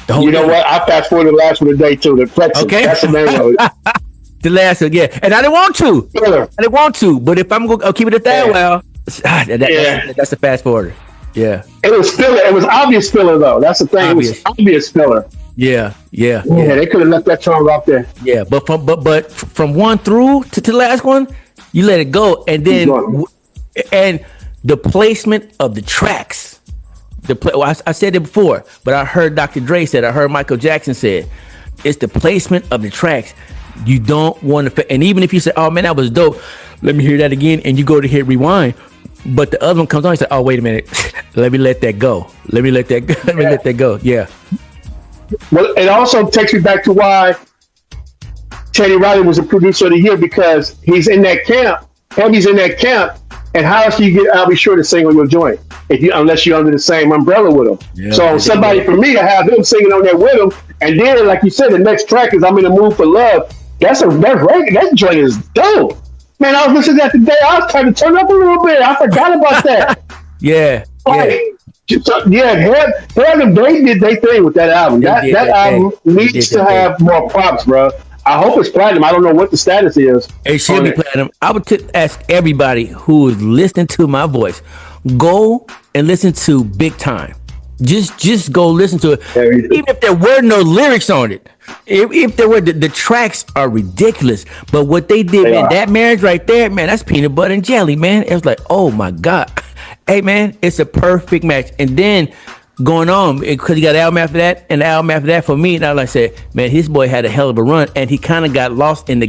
You know what? I fast forwarded the last one today too. The Flexing. Okay. That's the name of it. The last one, yeah. And I didn't want to. But if I'm going to keep it at that, that's a fast forwarder. Yeah. It was filler. It was obvious filler though. That's the thing. Obvious. It was obvious filler. Yeah. They could have left that song out there. Yeah, but from one through to the last one, you let it go, and then and the placement of the tracks. I said it before, but I heard Dr. Dre said. I heard Michael Jackson said. It's the placement of the tracks. You don't want to, and even if you say, "Oh man, that was dope," let me hear that again, and you go to hit rewind, but the other one comes on, you say, "Oh wait a minute, let me let that go. Let me let that go. Let me let that go." Yeah. Well, it also takes me back to why Teddy Riley was a producer of the year, because he's in that camp. Heavy's in that camp, and how else do you get I'll Be Sure to sing on your joint unless you're under the same umbrella with him? Yeah, so somebody for me to have him singing on there with him, and then like you said, the next track is "I'm in the Mood for Love." That's right. That joint is dope, man. I was listening to that today. I was trying to turn up a little bit. I forgot about that. Yeah. They did their thing with that album. That album needs to have more props, bro. I hope it's platinum. I don't know what the status is. It should be platinum. I would ask everybody who is listening to my voice, go and listen to Big Time. Just go listen to it. Even if there were no lyrics on it. If there were, the tracks are ridiculous. But what they did, man, that marriage right there, man, that's peanut butter and jelly, man. It was like, oh my God. Hey, man, it's a perfect match. And then going on, because you got the album after that, and the album after that for me, and I like said, man, his boy had a hell of a run, and he kind of got lost in the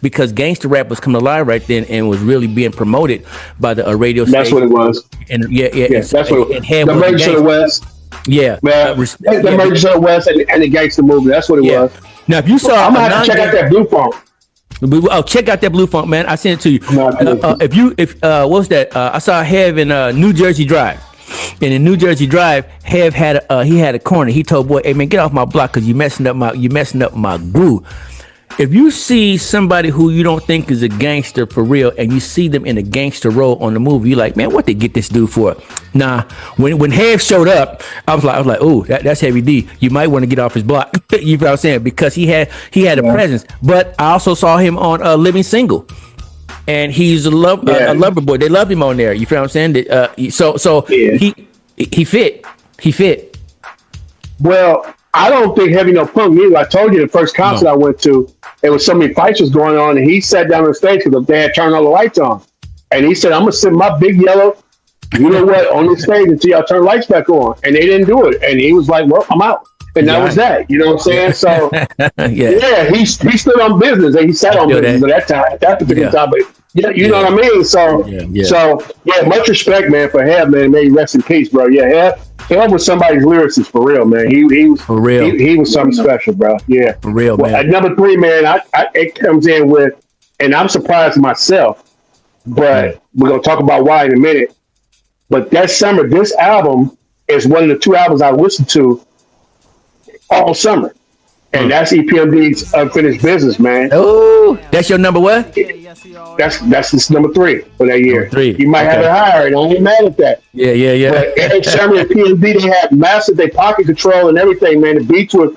because gangster rap was coming alive right then and was really being promoted by the radio station. That's what it was. And yeah, that's what it was. The Merge of the West. Yeah. The Merge of the West and the gangster movement. That's what it was. Now, if you saw, I'm going to have to check out that Blue Funk. Oh, check out that Blue Funk, man. I sent it to you. What's that? I saw Hev in New Jersey Drive. And in New Jersey Drive, Hev had a corner. He told boy, "Hey man, get off my block because you messing up my groove." If you see somebody who you don't think is a gangster for real, and you see them in a gangster role on the movie, you're like, man, what they get this dude for? Nah, when Hev showed up, I was like, oh, that's Heavy D. You might want to get off his block. You know what I'm saying? Because he had a presence. But I also saw him on Living Single. And he's a lover boy. They love him on there. You feel what I'm saying? He fit. Well, I don't think Heavy no punk either. I told you the first concert I went to, there was so many fights was going on, and he sat down on the stage because they had turned all the lights on, and he said, "I'm gonna sit my big yellow, you know what, on the stage until y'all turn lights back on." And they didn't do it, and he was like, "Well, I'm out." And that was that. You know what I'm saying? So he stood on business, and he sat on business at that particular time. But you know what I mean? So much respect, man, for Hev, man. May he rest in peace, bro. Yeah, Hev was somebody's lyricist for real, man. He was for real. He was something special, bro. Yeah, for real, man. At number 3, man, it comes in with, and I'm surprised myself, but we're gonna talk about why in a minute. But that summer, this album is one of the 2 albums I listened to all summer, and that's EPMD's Unfinished Business, man. Oh, that's your number what? That's this number 3 for that year. 3. You might have it higher, and I ain't mad at that. Yeah. But Eric Sherman and PMD, they had massive, they pocket control and everything, man. The beats were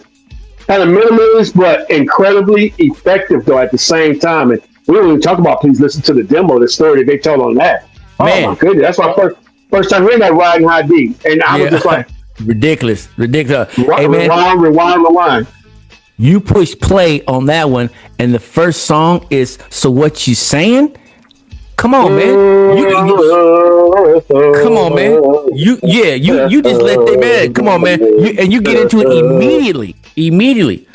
kind of minimalist, but incredibly effective though at the same time. And we don't even talk about. Please listen to the demo, the story that they told on that. Man. Oh my goodness, that's my first time hearing that Riding High D, and I was just like, ridiculous. Hey, man. Rewind. You push play on that one, and the first song is "So What You Saying." Come on, man. Come on, man. You just let them man. Come on, man. You get into it immediately.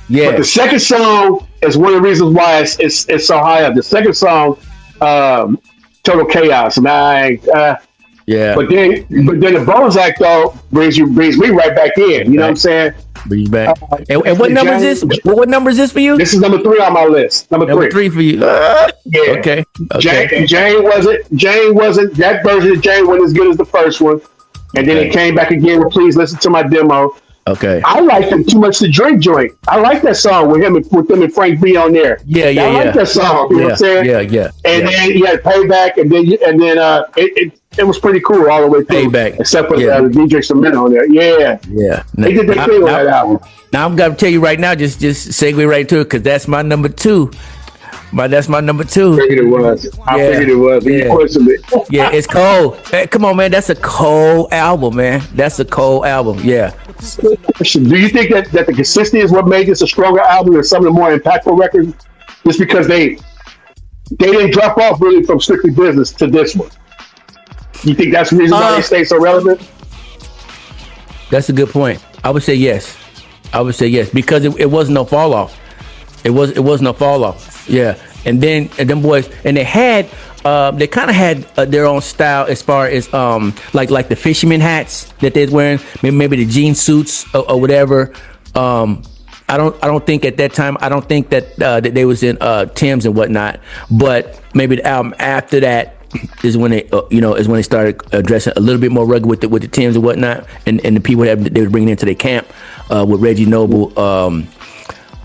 Yeah. But the second song is one of the reasons why it's so high up. The second song, Total Chaos, and But then the bonus act though brings me right back in. You know what I'm saying? Brings back. And what number is this? What number is this for you? This is number 3 on my list. Number 3 for you. Yeah. Okay. Jane wasn't that version of Jane wasn't as good as the first one, and then it came back again with Please Listen to My Demo. Okay. I like him Too Much to Drink joint. I like that song with them and Frank B on there. Yeah. I like that song. You know what I'm saying? Yeah. And then you had Payback, and then it was pretty cool all the way through. Payback. Except for the DJ Cement on there. Yeah. They did their thing on that album. Now I'm gonna tell you right now, just segue right to it, because that's my number 2. That's my number 2. I figured it was. Yeah, it's cold. Hey, come on, man. That's a cold album, man. That's a cold album. Yeah. Do you think that the consistency is what made this a stronger album than some of the more impactful records? Just because they didn't drop off really from Strictly Business to this one. You think that's the reason why they stay so relevant? That's a good point. I would say yes. I would say yes, because it was no fall off. It was no fall off. Yeah, and them boys, and they kind of had their own style as far as like the fisherman hats that they're wearing, maybe the jean suits or whatever. I don't think at that time, I don't think that that they was in Tim's and whatnot, but maybe the album after that is when they started dressing a little bit more rugged with the Tim's and whatnot, and the people that they were bringing into their camp with Reggie Noble, who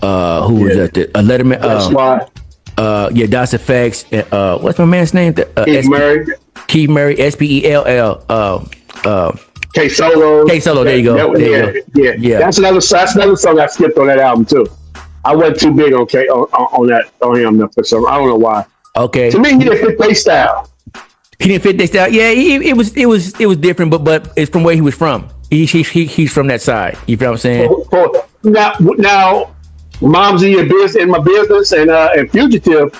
was at the Letterman, Das Effects, what's my man's name? Keith Murray, SPELL, K-Solo. There you go. Yeah. That's another song I skipped on that album too. I wasn't too big on him for some. I don't know why. Okay. To me, he didn't fit their style. He didn't fit their style. Yeah, it was different, but it's from where he was from. He's from that side. You know what I'm saying? Now, Mom's in my business, and Fugitive.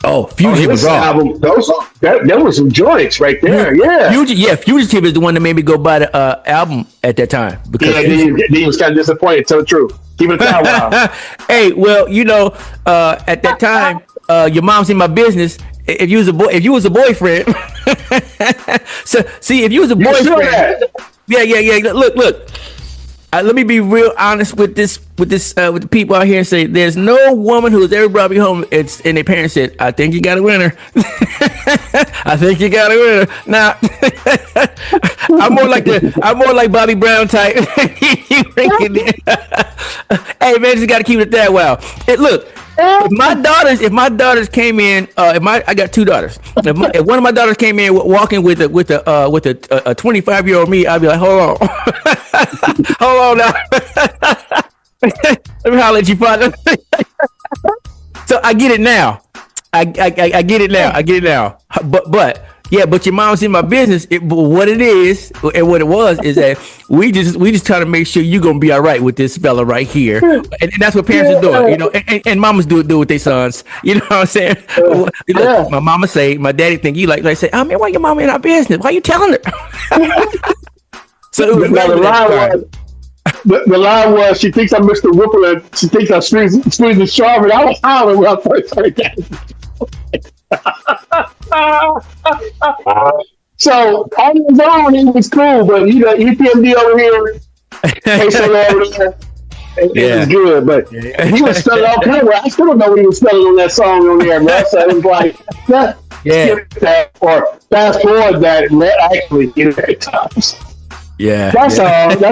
Oh, Fugitive was raw. Album, there was some joints right there. Yeah. Fugitive is the one that made me go buy the album at that time. Because he was kind of disappointed. Tell the truth. Keep it a while. Hey, well, at that time, your mom's in my business. If you was a boyfriend, so see, if you was a boyfriend, yeah. Look. Let me be real honest with the people out here and say there's no woman who's ever brought me home and their parents said, I think you got a winner. I think you got a winner. Now I'm more like Bobby Brown type. Hey man, just gotta keep it that way. Look, if my daughters came in, I got two daughters. If one of my daughters came in walking with a 25-year-old me, I'd be like, hold on. Hold on now. Let me holler at you, partner. So I get it now. I get it now. But your mom's in my business. What it is and what it was is that we just trying to make sure you're gonna be all right with this fella right here, and that's what parents are doing, and mamas do with their sons. You know what I'm saying? Look, my mama say, my daddy think you like say, I mean, why your mama in our business? Why you telling her? So it was the line was, she thinks I'm Mr. Whipple and she thinks I'm squeezing Strawberry. I was hollering when I first heard that. So on his own, he was cool, but EPMD over here, K-Solo over there, it was good. But he was spelling all kind of way. I still don't know what he was spelling on that song on there, bro. So it was like, skip that or fast forward that and actually get it at times. Yeah, that's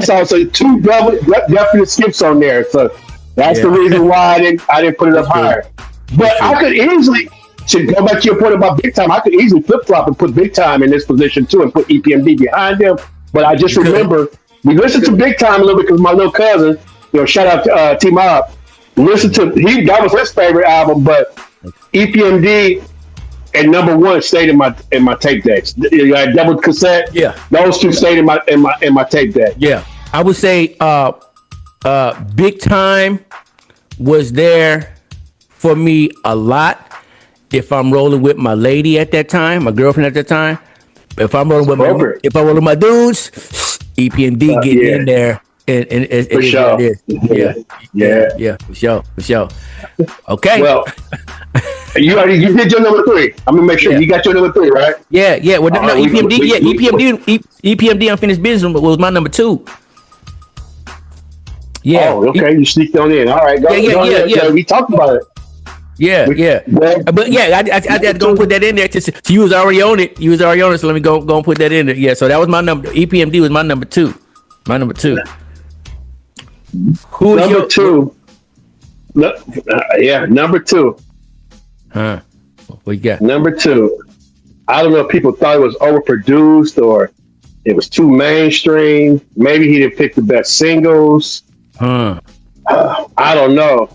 all. So two definite skips on there. So that's the reason why I didn't put it up higher. But I could easily, to go back to your point about Big Time, I could easily flip flop and put Big Time in this position too, and put EPMD behind him. But I just remember we listened to Big Time a little bit because my little cousin, shout out to T Mob, that was his favorite album, but EPMD. And number one stayed in my tape decks. You had double cassette. Yeah, those two stayed in my tape deck. Yeah, I would say Big Time was there for me a lot. If I'm rolling with my lady at that time, my girlfriend at that time, if I'm rolling with my dudes, EPMD getting in there. And for sure. Yeah, for sure. Okay. Well, you did your number 3. I'm gonna make sure you got your number 3, right? Yeah. Well, no, EPMD. EPMD Unfinished Business was my number 2. Yeah. Oh, okay. You sneaked on in. All right. Go ahead. We talked about it. Yeah. But I had to go and put that in there. So you was already on it. So let me go and put that in there. Yeah. So that was my number. EPMD was my number 2. Number 2. Who is number 2? Number 2. Huh? What you got? Number 2. I don't know if people thought it was overproduced or it was too mainstream. Maybe he didn't pick the best singles. I don't know.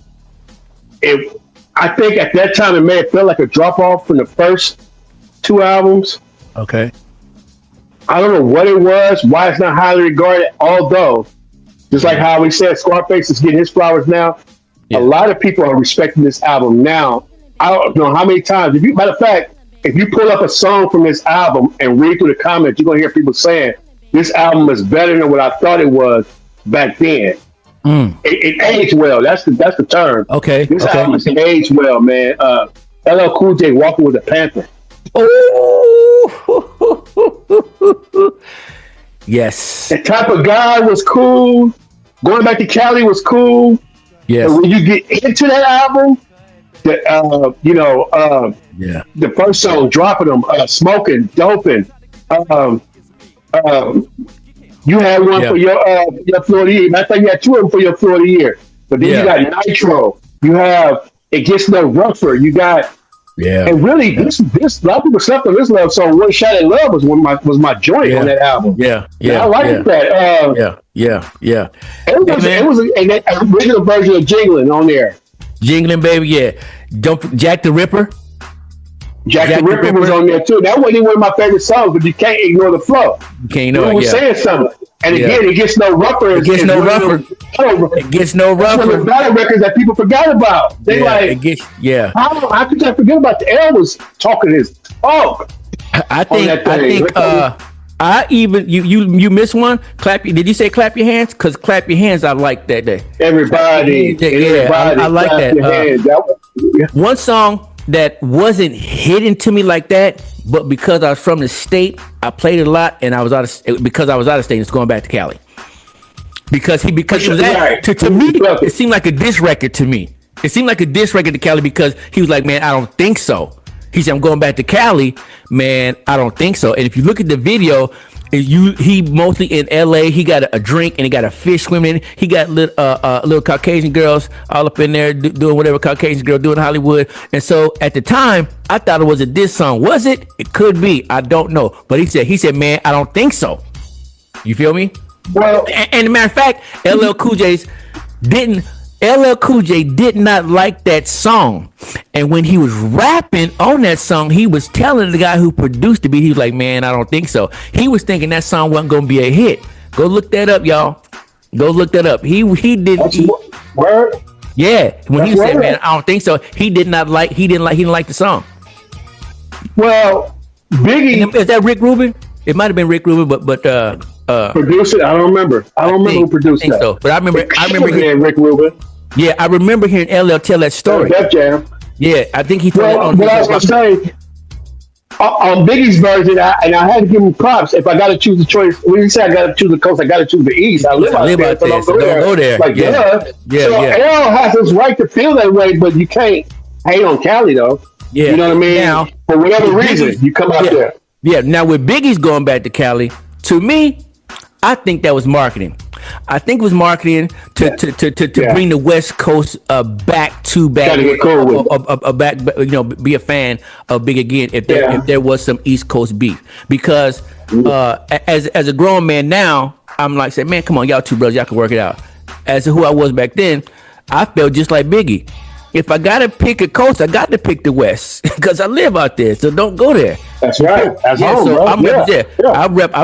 I think at that time it may have felt like a drop off from the first 2 albums. Okay. I don't know what it was, why it's not highly regarded, although, just like how we said, Scarface is getting his flowers now. Yeah. A lot of people are respecting this album now. I don't know how many times. Matter of fact, if you pull up a song from this album and read through the comments, you're going to hear people saying, this album is better than what I thought it was back then. It aged well. That's the term. Okay. This Okay. album is aged well, man. LL Cool J walking with a Panther. Oh. Yes. The type of guy was cool. Going back to Cali was cool. Yes. But when you get into that album, Yeah. the first song, dropping them, smoking, doping. You had one for your Florida year. I think you had two of them for your Florida year. But then you got Nitro. You have It Gets No Rougher. You got and really this a lot of people slept on this love song. One Shot at Love was my joint on that album. Yeah. I like that. Yeah. It was an original version of Jingling on there. Jingling, baby. Yeah. Jack the Ripper. Jack the Ripper was on there too. That wasn't one of my favorite songs, but you can't ignore the flow. You can't ignore it. Was saying something. And again, It Gets No Rougher. It Gets No Rougher. It Gets No Rougher. One of the battle records that people forgot about. They how could I forget about the L was talking his talk? I even you missed one. Did you say clap your hands? Because clap your hands, I like that day. Everybody. I like that. One song that wasn't hidden to me like that, but because I was from the state, I played it a lot, and because I was out of state, it's going back to Cali. Because it was to me, it seemed like a diss record to me. It seemed like a diss record to Cali because he was like, man, I don't think so. He said, I'm going back to Cali, man, I don't think so. And if you look at the video, he mostly in LA, he got a drink and he got a fish swimming. He got little Caucasian girls all up in there doing whatever Caucasian girl do in Hollywood. And so at the time, I thought it was a diss song. Was it? It could be. I don't know. But he said, man, I don't think so. You feel me? Well, and matter of fact, LL Cool J did not like that song. And when he was rapping on that song, he was telling the guy who produced the beat, he was like, man, I don't think so. He was thinking that song wasn't going to be a hit. Go look that up, y'all. Go look that up. He didn't. Word? Yeah. When he said, man, I don't think so, he didn't like the song. Well, Biggie. Is that Rick Rubin? It might have been Rick Rubin, but produced it. I don't remember. I don't remember who produced that. So. But I remember hearing Rick Rubin. Yeah, I remember hearing LL tell that story. Def Jam. Yeah, I think he told it on. What I was gonna say on Biggie's version, I had to give him props. If I got to choose a choice, when you say I got to choose the coast, I got to choose the east. I live out there, so don't go there. Like, L has his right to feel that way, but you can't hate on Cali though. Yeah, you know what I mean. Now, for whatever reason, you come out there. Yeah. Now with Biggie's going back to Cali, to me, I think that was marketing. I think it was marketing to bring the West Coast back. Back, be a fan of Big again if there was some East Coast beef. Because as a grown man now, I'm like saying, man, come on, y'all two brothers, y'all can work it out. As to who I was back then, I felt just like Biggie. If I gotta pick a coast, I got to pick the West because I live out there. So don't go there. That's right. That's home, so bro. I'm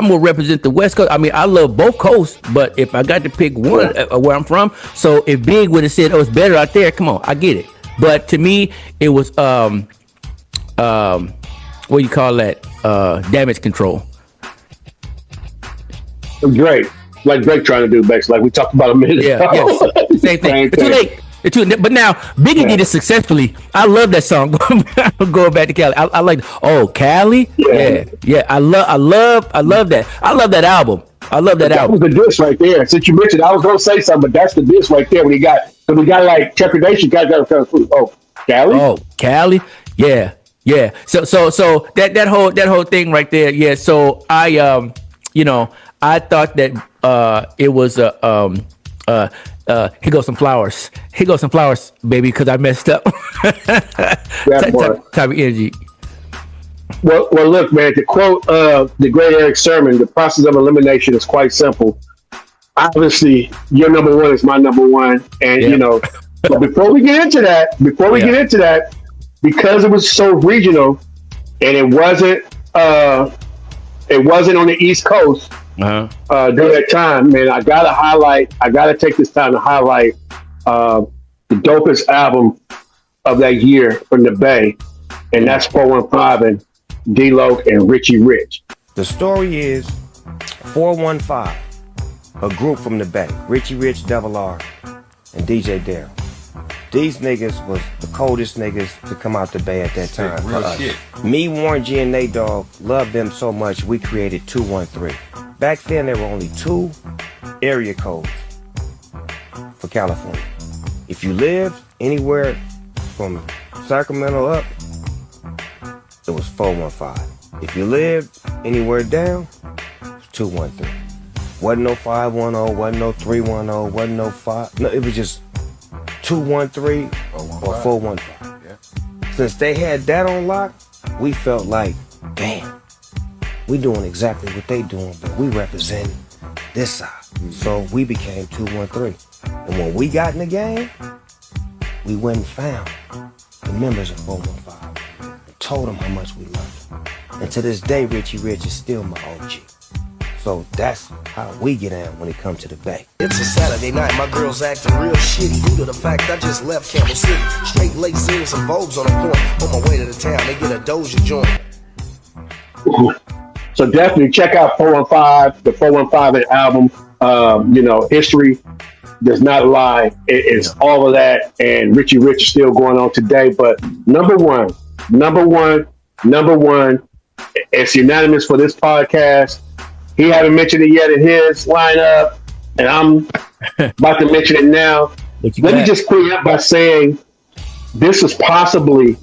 gonna represent the West Coast. I mean, I love both coasts, but if I got to pick one where I'm from, so if Big would have said, "Oh, it's better out there," come on, I get it. But to me, it was what do you call that? Damage control. Great, like Drake trying to do, basically, like we talked about a minute ago. Yes. Same thing. It's too late. But now Biggie did it successfully. I love that song. Going back to Cali, I like. Oh, Cali, yeah. I love that. I love that album. That was the diss right there. Since you mentioned, I was gonna say something, but that's the diss right there. When we got like trepidation. Got oh, Cali. Oh, Cali. Yeah. So that whole thing right there. Yeah. So I I thought that it was here goes some flowers. Here goes some flowers, baby, because I messed up. type of energy. Well, look, man, to quote the great Eric Sermon, the process of elimination is quite simple. Obviously, your number one is my number one. And, but before we get into that, because it was so regional and it wasn't on the East Coast, during that time, man, I gotta take this time to highlight the dopest album of that year from the Bay, and that's 415 and D-Lo and Richie Rich. The story is 415 a group from the Bay, Richie Rich, Double R, and DJ Daryl. These niggas was the coldest niggas to come out the Bay at that time. Real shit. Me, Warren G, and Nate Dogg loved them so much we created 213. Back then there were only 2 area codes for California. If you lived anywhere from Sacramento up, it was 415. If you lived anywhere down, it was 213. Wasn't no 510, wasn't no 310, wasn't no 5. No, it was just 213 or 415. Yeah. Since they had that on lock, we felt like, damn, we doing exactly what they doing, but we representing this side. So we became 213. And when we got in the game, we went and found the members of 415 and told them how much we loved them. And to this day, Richie Rich is still my OG. So that's how we get in when it comes to the Bay. It's a Saturday night, my girl's acting real shitty due to the fact I just left Campbell City. Straight late seeing some Vogues on the point. On my way to the town, they get a Doja joint. So definitely check out 415, the 415 album. History does not lie. It's all of that, and Richie Rich is still going on today. But number one, it's unanimous for this podcast. He haven't mentioned it yet in his lineup, and I'm about to mention it now. Let me just clean up by saying this is possibly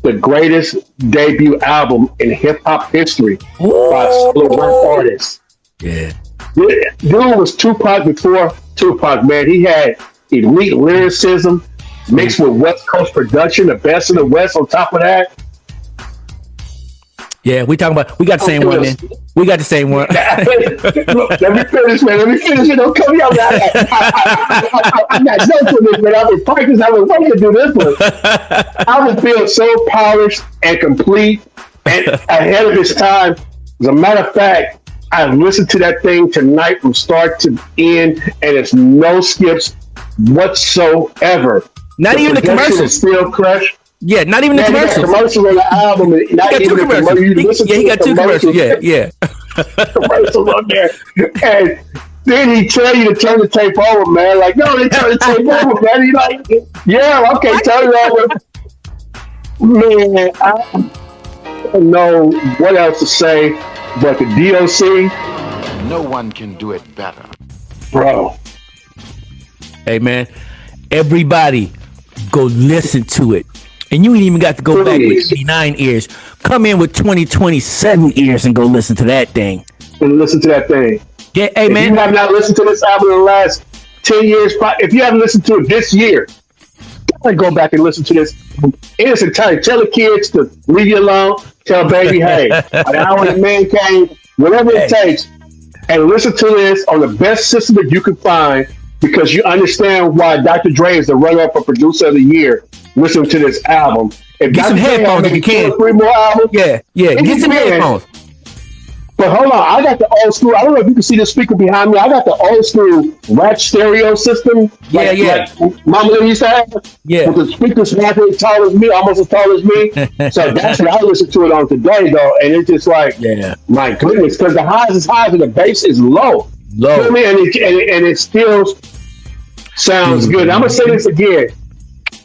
the greatest debut album in hip hop history by a solo rap artist. Yeah. Dude was Tupac before Tupac, man. He had elite lyricism mixed with West Coast production, the best in the West on top of that. Yeah, we got the same one, man. We got the same one. Let me finish, man. Don't come here. I'm not joking with this, man. I've been practicing. I've been waiting to do this one. I would feel so polished and complete and ahead of his time. As a matter of fact, I listened to that thing tonight from start to end, and it's no skips whatsoever. Not even the commercials. Still crushed. Yeah, not even the commercials. Commercials on the album. He got 2 commercials. He got 2 commercials. Yeah. Commercials on there. And then he tell you to turn the tape over, man. Like, no, they turn the tape over, man. He like, yeah, okay, turn it over. Man, I don't know what else to say, but the D.O.C. No one can do it better. Bro. Hey, man, everybody go listen to it. And you ain't even got to go back with 89 ears. Come in with 2027 ears and go listen to that thing. And listen to that thing. Yeah, hey, man. If you have not listened to this album in the last 10 years, if you haven't listened to it this year, go back and listen to this in its entirety. Tell the kids to leave you alone. Tell baby, hey, an hour in the man cave, whatever it takes, and listen to this on the best system that you can find, because you understand why Dr. Dre is the runner-up for producer of the year. Listen to this album. If Get some headphones if you can. 2 or 3 more albums. Yeah. Get some headphones. But hold on, I got the old school. I don't know if you can see the speaker behind me. I got the old school rack stereo system. Like Mama used to have. Yeah. With the speakers as tall as me, almost as tall as me. So that's what I listen to it on today, though. And it's just like, my goodness, because the highs is high and the bass is low. You know what I mean? And it still sounds good. I'm going to say this again.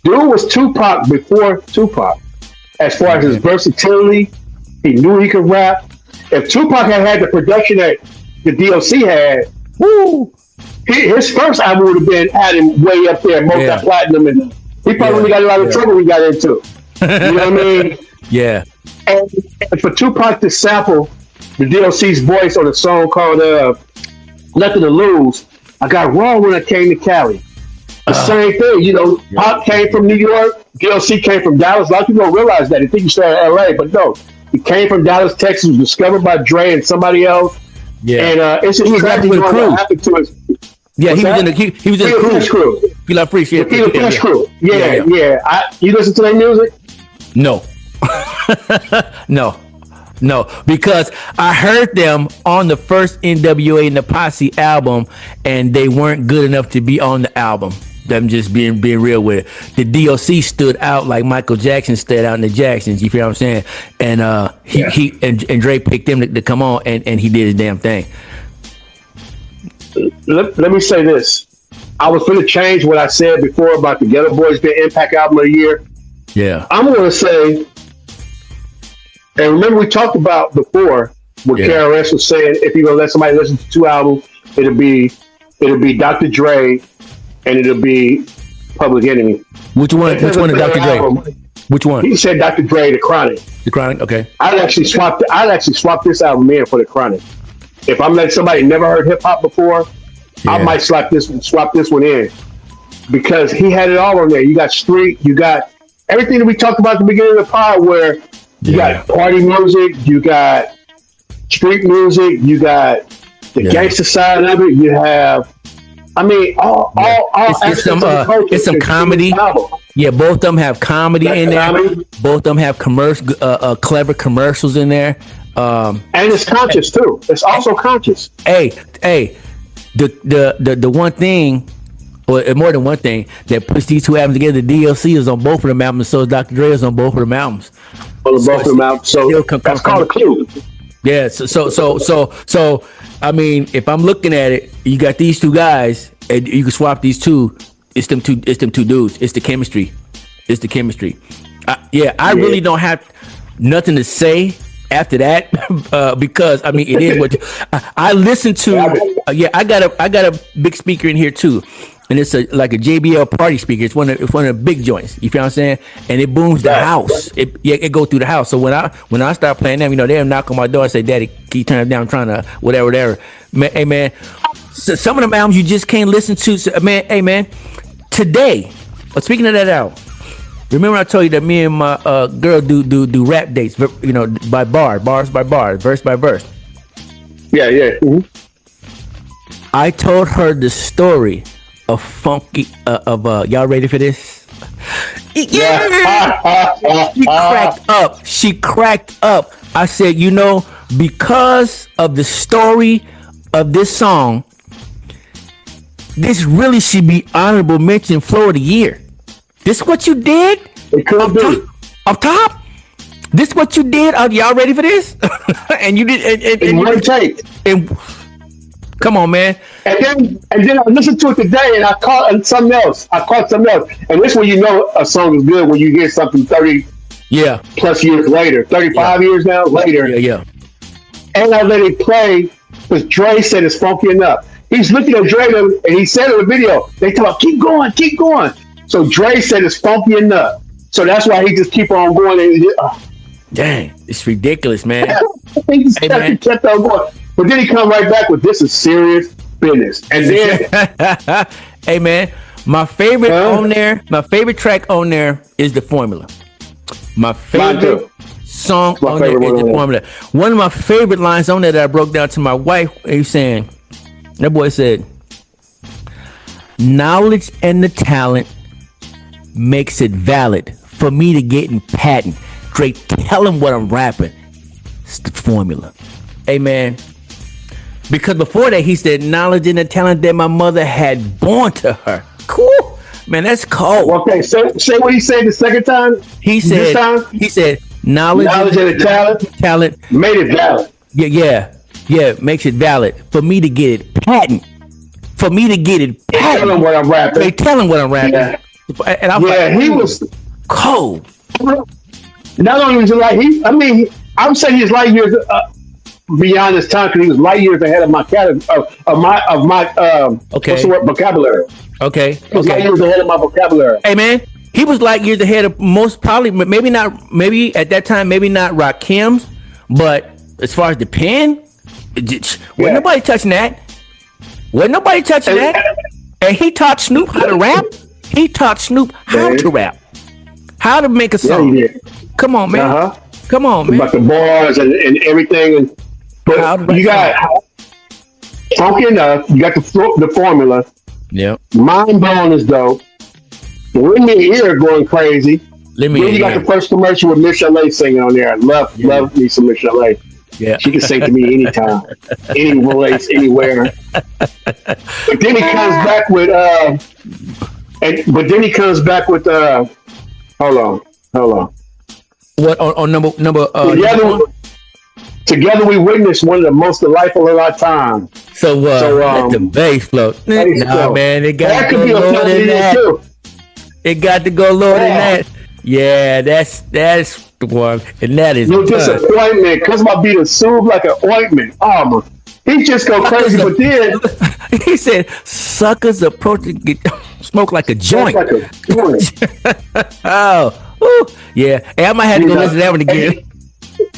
Dude was Tupac before Tupac. As far as his versatility, he knew he could rap. If Tupac had the production that the D.O.C. had, his first album would have been had him way up there, multi-platinum, and he probably got a lot of trouble we got into. You know what I mean? Yeah. And for Tupac to sample the D.O.C.'s voice on a song called Nothing to Lose, I got wrong when I came to Cali. The same thing, Pop came from New York, D.O.C. came from Dallas. A lot of people don't realize that. They think he started in L.A., but no. He came from Dallas, Texas, was discovered by Dre and somebody else. Yeah. And it's just crazy what happened to us. Yeah, he was in the crew. Feel like free shit. He was in the crew. Yeah. You listen to that music? No. No, because I heard them on the first NWA and the Posse album, and they weren't good enough to be on the album. I'm just being real with it. The D.O.C. stood out like Michael Jackson stood out in the Jacksons. You feel what I'm saying? And he Dre picked him to come on, and he did his damn thing. let me say this. I was going to change what I said before about the Ghetto Boys being Impact Album of the Year. Yeah. I'm going to say, and remember we talked about before what KRS was saying, if you're going to let somebody listen to 2 albums, it'll be Dr. Dre and it'll be Public Enemy. Which one is Dr. Dre? Which one? He said Dr. Dre, The Chronic. The Chronic, okay. I'd actually swap this album in for The Chronic. If I'm letting somebody never heard hip hop before, I might swap this one in, because he had it all on there. You got street, you got everything that we talked about at the beginning of the pod, where you got party music, you got street music, you got the gangster side of it. You have, I mean, all it's some comedy. Yeah, both of them have comedy in there. Both of them have clever commercials in there. And it's conscious too. It's also conscious. Hey, the one thing, or more than one thing, that puts these two albums together, the D.O.C is on both of them albums, so Dr. Dre is on both of them albums. So that's called a clue. Yeah, so I mean, if I'm looking at it, you got these two guys, and you can swap these two. It's them two dudes. It's the chemistry. I really don't have nothing to say after that, because I mean, it is what I listen to. I got a big speaker in here too, and it's like a JBL party speaker. It's one of the big joints. You feel what I'm saying? And it booms the house. It go through the house. So when I start playing them, they'll knock on my door and say, "Daddy, can you turn it down? I'm trying to whatever." Hey man, so some of them albums you just can't listen to. So, man, hey man, today. Speaking of that album. Remember I told you that me and my girl do rap dates, by bars by bars, verse by verse. Yeah. Mm-hmm. I told her the story of Funky y'all ready for this? Yeah. She cracked up. I said, because of the story of this song, this really should be honorable mention floor of the year. This what you did? It could be. Up top? This what you did? Are y'all ready for this? And you did. And one take. Come on, man. And then I listened to it today, and I caught something else. And this when you know a song is good, when you hear something 30 plus years later, 35 years now later. Yeah. And I let it play, because Dre said it's funky enough. He's looking at Dre, and he said in the video, they talk about keep going. So Dre said it's funky enough. So that's why he just keep on going. Dang, it's ridiculous, man. He just kept on going. But then he come right back with this is serious business. And then hey man, my favorite track on there is The Formula. My favorite song on there is The Formula. One of my favorite lines on there that I broke down to my wife, he's saying, that boy said, knowledge and the talent makes it valid for me to get in patent. Dre, tell him what I'm rapping. It's The Formula. Hey man, because before that he said knowledge and the talent that my mother had born to her. Cool, man. That's cold. Okay, say what he said the second time. He said knowledge and the talent made it valid. Yeah, makes it valid for me to get it patent. Tell him what I'm rapping. Yeah. And I'm he was cold. Not only was it I'm saying he's light years beyond his time, because he was light years ahead of my what's the word, vocabulary. Okay. Light years ahead of my vocabulary. Hey man, he was light years ahead of maybe at that time, maybe not Rakim's, but as far as the pen, wasn't nobody touching that. And he taught Snoop how to rap. How to make a song. Yeah, he did. Come on, man. Come on, man. About the bars and everything. But you got funky enough. You got the formula. Yeah. Mind blowing is dope. Let Me Ear going crazy. Then you got the first commercial with Miss Chalet singing on there. I love me some Miss Chalet. Yeah. She can sing to me anytime, any place, anywhere. But then he comes back with hold on. What on number Together we witnessed one of the most delightful of our time. Let the bass flow. Nah, man, it got to go lower than that. Too. It got to go lower than that. Yeah, that's the one, and that is no disappointment. Cause my beat is soothed like an ointment. Oh, he just go crazy, but then he said, "Suckers approach to get smoke like a joint." Like a joint. Yeah. Hey, I might have to go listen to that one again.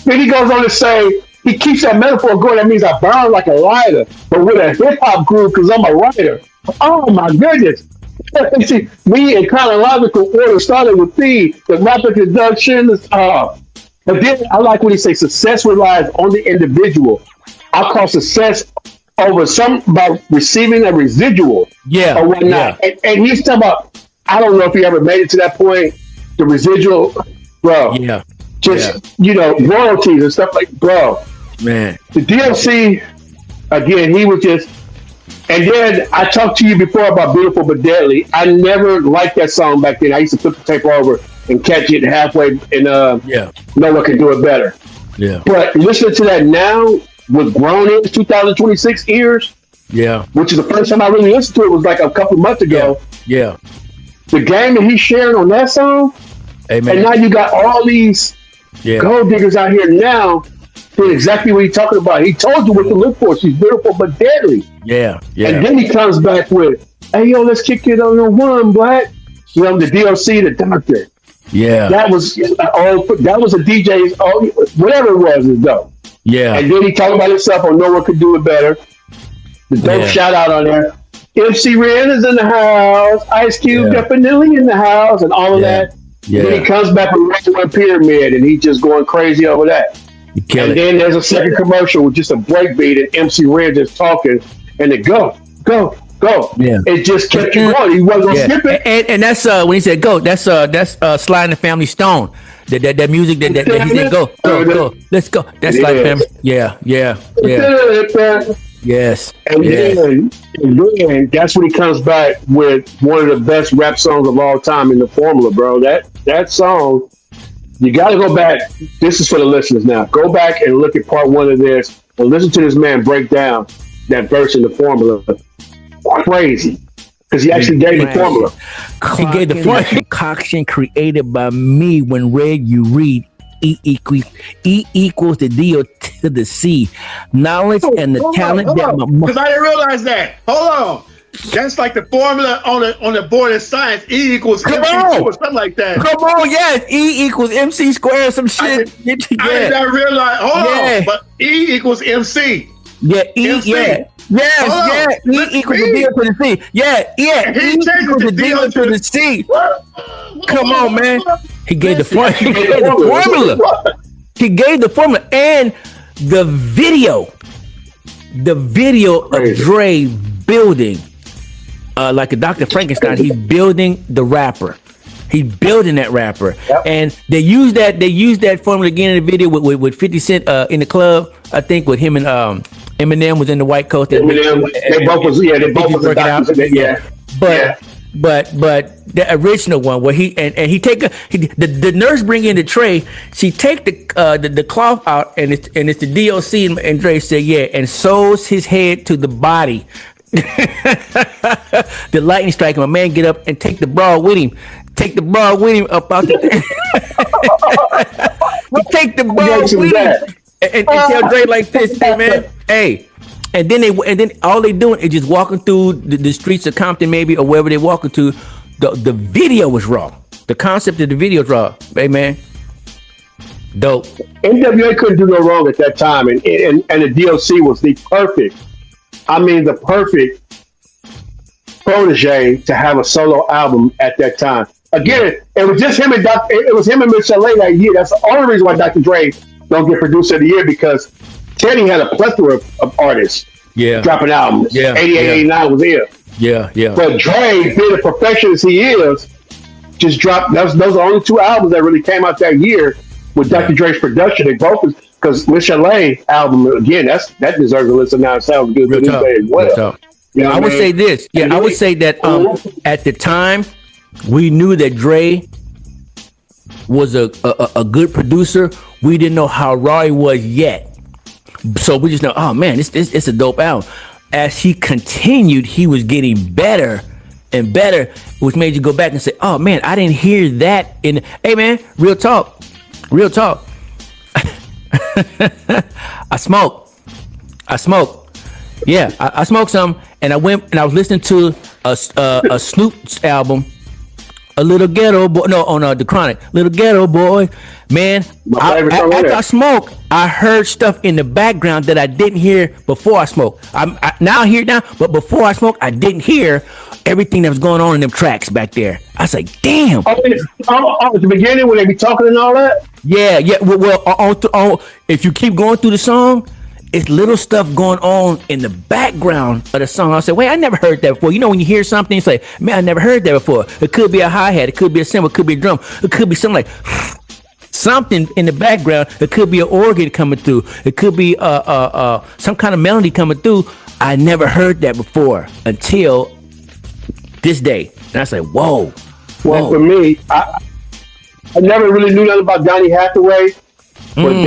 Then he goes on to say, he keeps that metaphor going. That means I burn like a lighter, but with a hip hop groove because I'm a writer. Oh my goodness. See, me in chronological order started with the rap introduction. But then I like when he says success relies on the individual. I call success over by receiving a residual. Yeah. Or whatnot. Yeah. And he's talking about, I don't know if he ever made it to that point, the residual, bro. Yeah. Just, royalties and stuff like, bro. Man. The D.O.C, again, he was just, and then I talked to you before about Beautiful But Deadly. I never liked that song back then. I used to flip the tape over and catch it halfway and no one can do it better. Yeah. But listening to that now with grown in 2026 ears, which is the first time I really listened to it was like a couple months ago. Yeah. The game that he's sharing on that song, and now you got all these gold diggers out here now doing exactly what he's talking about. He told you what to look for. She's beautiful but deadly. Yeah. And then he comes back with, "Hey yo, let's kick it on the one, Black." The D.O.C, the doctor. Yeah. That was a DJ's whatever it was is dope. Yeah. And then he talked about himself on No One Could Do It Better. The dope shout out on there. MC Ren is in the house. Ice Cube definitely in the house and all of that. Yeah. Then he comes back with Regular Pyramid and he's just going crazy over that. And then there's a second commercial with just a breakbeat and MC Ren just talking and it go. Yeah. It just kept you going. He wasn't gonna skip it. And that's when he said go, that's Sly and the Family Stone. That music that he said go. Let's go. That's Sly and the Family. Yeah. Yes. And then that's when he comes back with one of the best rap songs of all time in the formula, bro. That song, you got to go back. This is for the listeners now. Go back and look at part one of this and listen to this man break down that verse in the formula. Crazy. Because he actually gave the formula. He gave the formula. Concoction created by me. When read, you read. E equals the D to the C. Knowledge and the talent that because I didn't realize that. Hold on. That's like the formula on the board of science. E equals MC or something like that. Come on, yes. E equals MC squared, some shit. I did not realize. Hold on. But E equals MC. Yeah, MC. Yes. E equals the D to the C. Yeah. E equals the D to the C. Come on, man. He gave the formula. He gave the formula and the video. The video of Dre building, like a Dr. Frankenstein. He's building the rapper. He's building that rapper, and they use that formula again in the video with 50 Cent in the club. I think with him and Eminem was in the white coat. They both was the doctors. But the original one where he take the nurse bring in the tray, she take the cloth out and it's the D.O.C and Dre said and sews his head to the body. The lightning strike, my man get up and take the bra with him. Take the bra with him up out the take the bra with him and tell Dre like this, hey man, hey. And then all they doing is just walking through the streets of Compton, maybe, or wherever they're walking to. The video was raw. The concept of the video is raw. Hey man, dope. NWA couldn't do no wrong at that time, and the D.O.C was the perfect protege to have a solo album at that time. Again, it was just him and Miss Chalet that year. That's the only reason why Dr. Dre don't get producer of the year, because Teddy had a plethora of artists dropping albums. 88, 89 was here. But Dre, being a perfectionist he is, just dropped. Those are the only two albums that really came out that year with Dr. Dre's production. They both, because Miss Chalet album, again, that deserves a listen now. It sounds good to this day as well. You know I would say this. Yeah, I would say that at the time, we knew that Dre was a good producer. We didn't know how raw he was yet. So we just know, oh man, it's a dope album. as he continued, he was getting better and better, which made you go back and say, "Oh man, I didn't hear that." Hey man, real talk. I smoke. Yeah, I smoked some, and I went and I was listening to a Snoop's album, A Little Ghetto Boy. No, on the Chronic, Little Ghetto Boy. Man, after I smoked, I heard stuff in the background that I didn't hear before I smoked. Now I hear it now, but before I smoked, I didn't hear everything that was going on in them tracks back there. I was like, damn. At the beginning when they be talking and all that? Yeah. Well, if you keep going through the song, it's little stuff going on in the background of the song. I said, wait, I never heard that before. You know, when you hear something, you say, man, I never heard that before. It could be a hi-hat. It could be a cymbal. It could be a drum. It could be something like something in the background. It could be an organ coming through. It could be some kind of melody coming through. I never heard that before until this day. And I said, whoa. Well, for me, I never really knew nothing about Donny Hathaway, but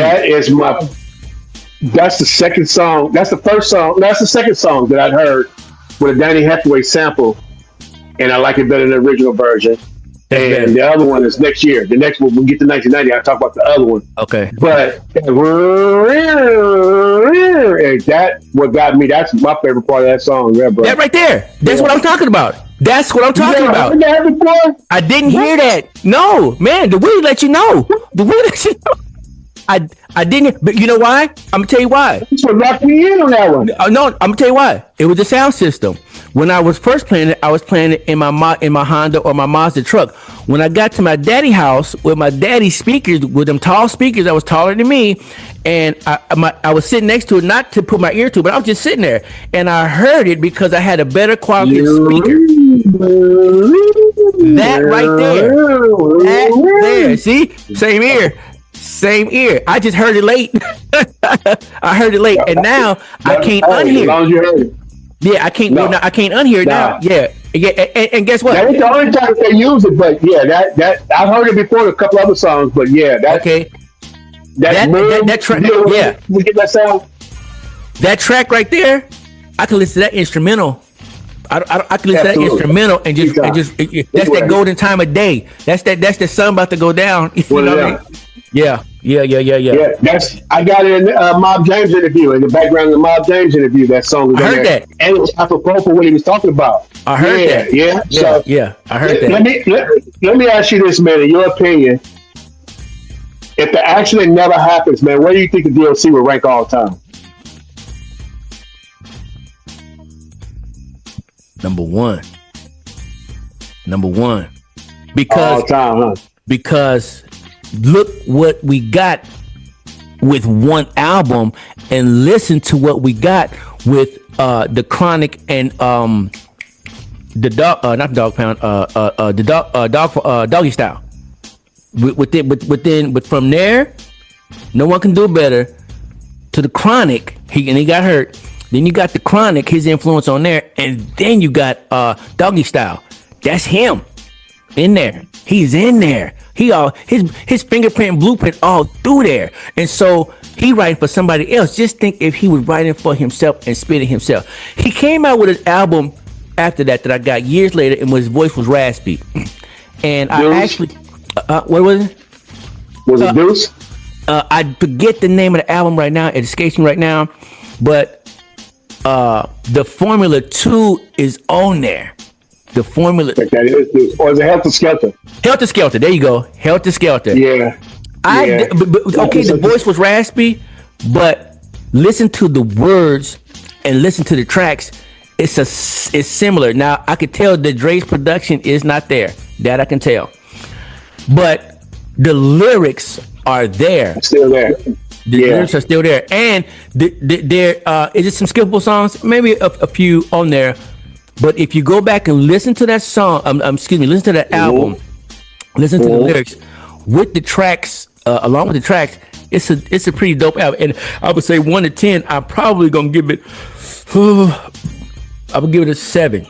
that's the second song. That's the first song. That's the second song that I'd heard with a Donny Hathaway sample, and I like it better than the original version. And the other one is next year. The next one, we'll get to 1990. I'll talk about the other one. Okay. But that what got me. That's my favorite part of that song. Yeah, bro. That right there. That's what I'm talking about. That's what I'm talking about. Heard that before? I didn't hear that. No, man. The weed let you know. I didn't, but you know why? I'm gonna tell you why. That's what locked me in on that one. No, I'm gonna tell you why. It was the sound system. When I was first playing it, I was playing it in my Honda or my Mazda truck. When I got to my daddy house with my daddy's speakers, with them tall speakers that was taller than me, and I was sitting next to it, not to put my ear to, but I was just sitting there, and I heard it because I had a better quality speaker. That right there. That there. See? Same ear. I just heard it late. I heard it late, and now I can't unhear. As long as you heard it. Yeah, I can't. No. I can't unhear it now. Yeah. And guess what? That ain't the only time they use it, but yeah, that I've heard it before in a couple other songs, but yeah, that okay. That track, yeah, we get that sound. That track right there, I can listen to that instrumental. I can listen to that instrumental and just that's that golden time of day. That's the sun about to go down. You know what I mean? Yeah. I got it in Mob James interview, in the background of the Mob James interview. That song. I heard that, and it was apropos for what he was talking about. I heard that. Yeah. I heard that. Let me ask you this, man. In your opinion, if the accident never happens, man, where do you think the D.O.C would rank all time? Number one. Because all time, huh? Because look what we got with one album, and listen to what we got with the Chronic and the Doggy Style. But from there, no one can do better. To the Chronic, he got hurt. Then you got the Chronic, his influence on there, and then you got Doggy Style. That's him in there. He's in there. His fingerprint and blueprint all through there. And so he writing for somebody else. Just think if he was writing for himself and spitting himself. He came out with an album after that I got years later, and his voice was raspy. And I actually, what was it? Was it Deuce? I forget the name of the album right now. It escapes me right now. But the Formula 2 is on there. The Formula. That is, or is it Helter Skelter? Helter Skelter. There you go. Helter Skelter. Yeah. Okay, the voice was raspy, but listen to the words and listen to the tracks. It's similar. Now I could tell that Dre's production is not there. That I can tell. But the lyrics are there. Still there. The lyrics are still there, and there is it some skippable songs? Maybe a few on there. But if you go back and listen to that song, listen to that album, listen to the lyrics with the tracks, along with the tracks, it's a pretty dope album. And I would say 1 to 10, I'm probably gonna give it. I would give it a 7.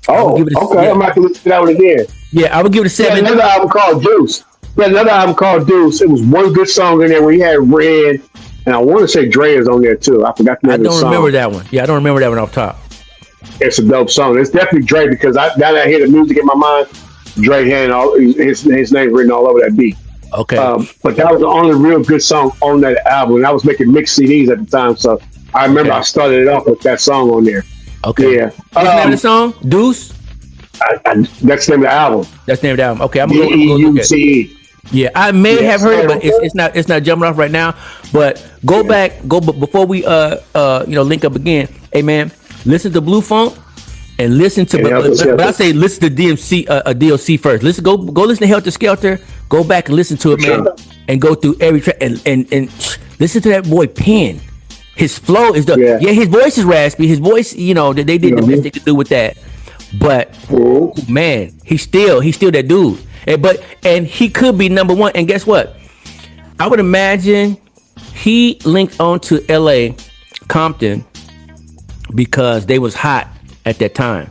Oh, okay. Yeah. I'm about to listen to that one again. Yeah, I would give it a 7. Another album called Deuce. It was one good song in there where he had Red and I want to say Dre is on there too. I forgot the name of the song. I don't remember that one. Yeah, I don't remember that one off top. It's a dope song. It's definitely Dre because now that I hear the music in my mind, Dre had his name written all over that beat. Okay. But that was the only real good song on that album. And I was making mixed CDs at the time, so I remember I started it off with that song on there. Okay. Yeah. What's the name of the song? Deuce? That's the name of the album. That's the name of the album. Okay, I'm going to go look at it. D.E.U.C.E. Yeah, I may have heard it, but it's not jumping off right now. But go before we link up again. Hey man, listen to Blue Funk and listen to but I say listen to D.O.C. first. Go listen to Helter Skelter. Go back and listen to it, man, and go through every track and listen to that boy Pen. His flow is his voice is raspy. His voice, they did the best they could do with that. But man, he's still that dude. And he could be number one. And guess what? I would imagine he linked on to LA, Compton, because they was hot at that time.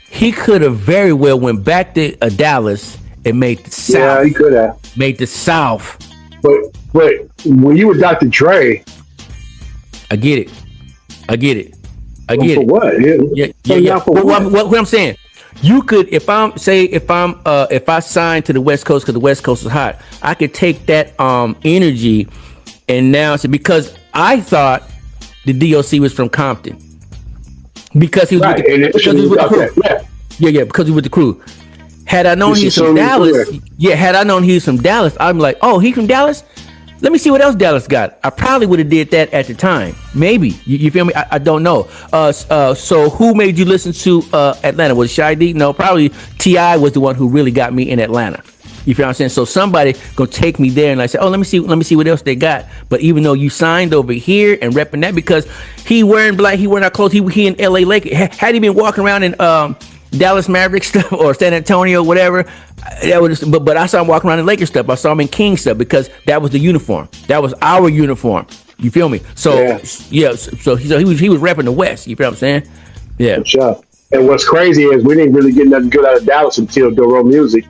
He could have very well went back to Dallas and made the South. Yeah, he could have made the South. But when you were Dr. Dre, I get it. For what? Yeah. What I'm saying. You could, if I signed to the West Coast because the West Coast is hot, I could take that energy and now say, because I thought the D.O.C. was from Compton because he was with the crew. Yeah, because he was with the crew. Had I known he's from Dallas, I'm like, oh, he's from Dallas? Let me see what else Dallas got. I probably would have did that at the time. Maybe. You feel me? I don't know. So who made you listen to Atlanta? Was it Shy D? No, probably T.I. was the one who really got me in Atlanta. You feel what I'm saying? So somebody gonna take me there and I say, oh, let me see what else they got. But even though you signed over here and repping that, because he wearing black, he wearing our clothes, he in LA Lakers. Had he been walking around in Dallas Mavericks stuff or San Antonio, whatever, but I saw him walking around in Lakers stuff. I saw him in King stuff because that was the uniform. That was our uniform. You feel me? So he was repping the West. You feel what I'm saying? Yeah. For sure. And what's crazy is we didn't really get nothing good out of Dallas until DjRon Music.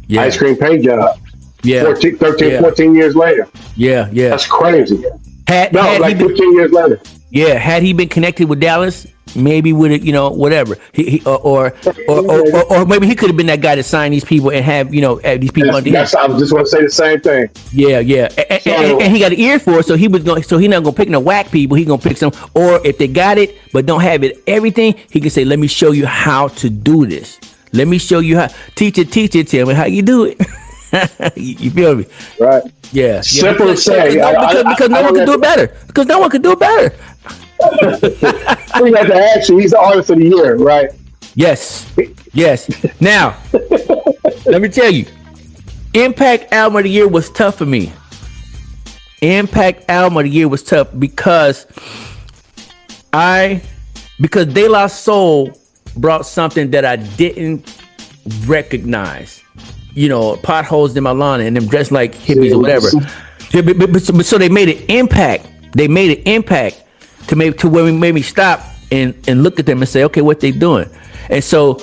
Yeah. Ice Cream Paint Job. Yeah. 14 years later. Yeah. That's crazy. Had 15 years later. Yeah, had he been connected with Dallas, maybe would it, whatever. Or maybe he could have been that guy to sign these people and have these people under him. I was just want to say the same thing. Yeah. And he got an ear for it, so he not gonna pick no whack people. He gonna pick some, or if they got it but don't have it everything, he can say, "Let me show you how to do this. Let me show you how. Teacher, tell me how you do it." You feel me? Right. Yeah. Simple to say. Because no one can do it better. Because no one can do it better. We got to ask you. He's the artist of the year, right? Yes. Now, let me tell you, Impact Album of the Year was tough for me. Impact Album of the Year was tough because De La Soul brought something that I didn't recognize. Potholes in my lawn and them dressed like hippies or whatever. But so they made an impact. To where we made me stop and look at them and say, okay, what they doing? And so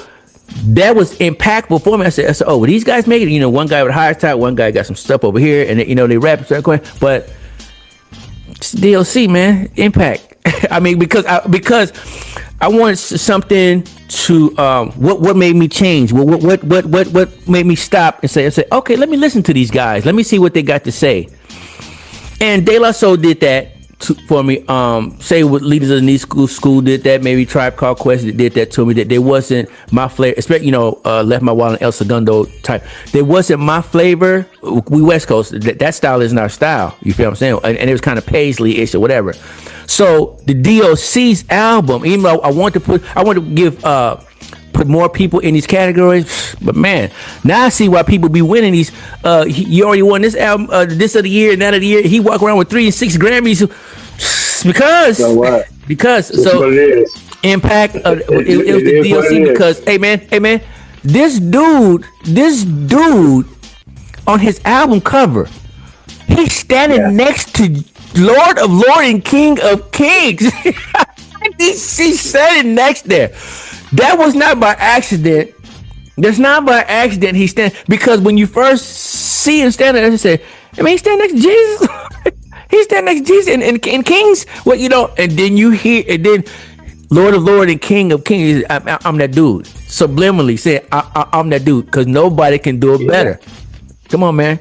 that was impactful for me. I said, oh, well, these guys make it. One guy with a high top, one guy got some stuff over here, and they rap certain coin. But it's D.O.C, man, impact. I mean, because I wanted something to what made me change. What made me stop and say, okay, let me listen to these guys. Let me see what they got to say. And De La Soul did that for me. Say what Leaders of the New School did that. Maybe Tribe Called Quest did that to me. That there wasn't my flavor, especially Left My Wallet and El Segundo type. There wasn't my flavor. We West Coast. That style isn't our style. You feel what I'm saying? And it was kind of Paisley-ish or whatever. So the D.O.C's album, even though I want to give put more people in these categories, but man, now I see why people be winning these. You already won this album, this of the year, and that of the year. He walk around with 3 and 6 Grammys because so what it is. Impact. It was the D.O.C. because hey man, this dude on his album cover, he's standing next to Lord of Lords and King of Kings. He's standing next there. That was not by accident. That's not by accident. He stand because when you first see him standing there, you say, I mean, he's standing next to Jesus. He He stand next to Jesus and Kings. What and then you hear, and then Lord of Lord and King of Kings. I'm that dude. Subliminally saying I'm that dude because nobody can do it better. Come on, man.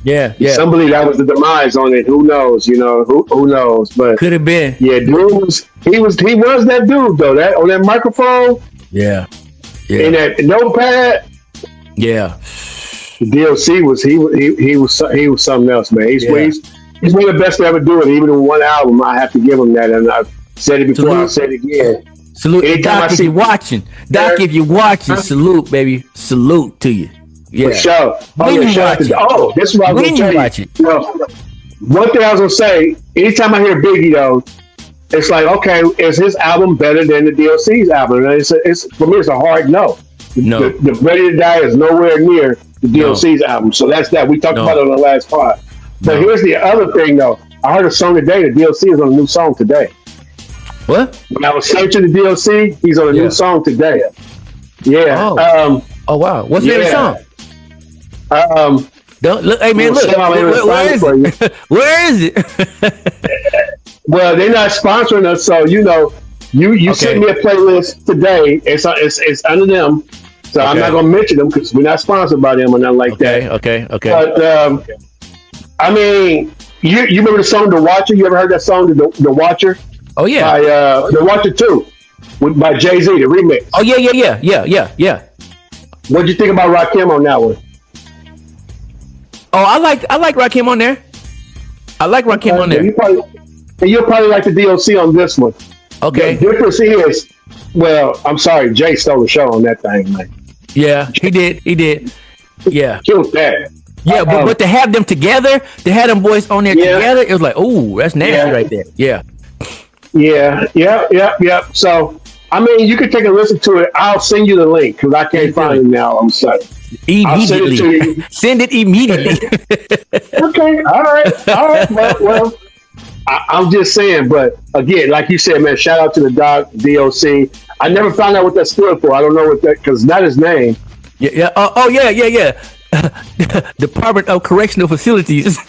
Yeah. Some believe that was the demise on it. Who knows? Who knows? But could have been. Yeah, dude he was that dude though. That on that microphone. Yeah. And that notepad. Yeah. D.O.C. was he was something else, man. He's one of the best to ever do it. Even in one album, I have to give him that. And I've said it before. I'll say it again. Salute, Doc. If you're watching, salute, baby. Salute to you. Yeah. For sure. This is what I was going to tell you. One thing I was going to say, anytime I hear Biggie, though, it's like, okay, is his album better than the D.O.C.'s album? And it's for me, it's a hard no. No. The Ready to Die is nowhere near the D.O.C.'s album. So that's that. We talked about it on the last part. But here's the other thing, though. I heard a song today. The D.O.C. is on a new song today. What? When I was searching the D.O.C., he's on a new song today. Yeah. Oh wow. What's the name of the song? Don't look. Hey man, look. Where is it? Where is it? Well, they're not sponsoring us, so you sent me a playlist today. It's under them, so I'm not gonna mention them because we're not sponsored by them or nothing like that. Okay. But I mean, you remember the song "The Watcher"? You ever heard that song, "The Watcher"? Oh yeah. By "The Watcher 2" by Jay-Z, the remix. Oh yeah. What'd you think about Rakim on that one? Oh, I like Rakim on there. I like Rakim on there. You'll probably like the D.O.C. on this one. Okay. The difference is, well, I'm sorry, Jay stole the show on that thing, man. Yeah, he did. Yeah. Killed that. Yeah, but to have them together, to have them boys on there together, it was like, oh, that's nasty right there. Yeah. Yeah. So, I mean, you can take a listen to it. I'll send you the link because I can't find it now. I'm sorry. Immediately. Send it immediately. Okay. All right. Well, I'm just saying, but again, like you said, man, shout out to the doc, D.O.C. I never found out what that stood for. I don't know what that, because not his name. Yeah. Department of Correctional Facilities. He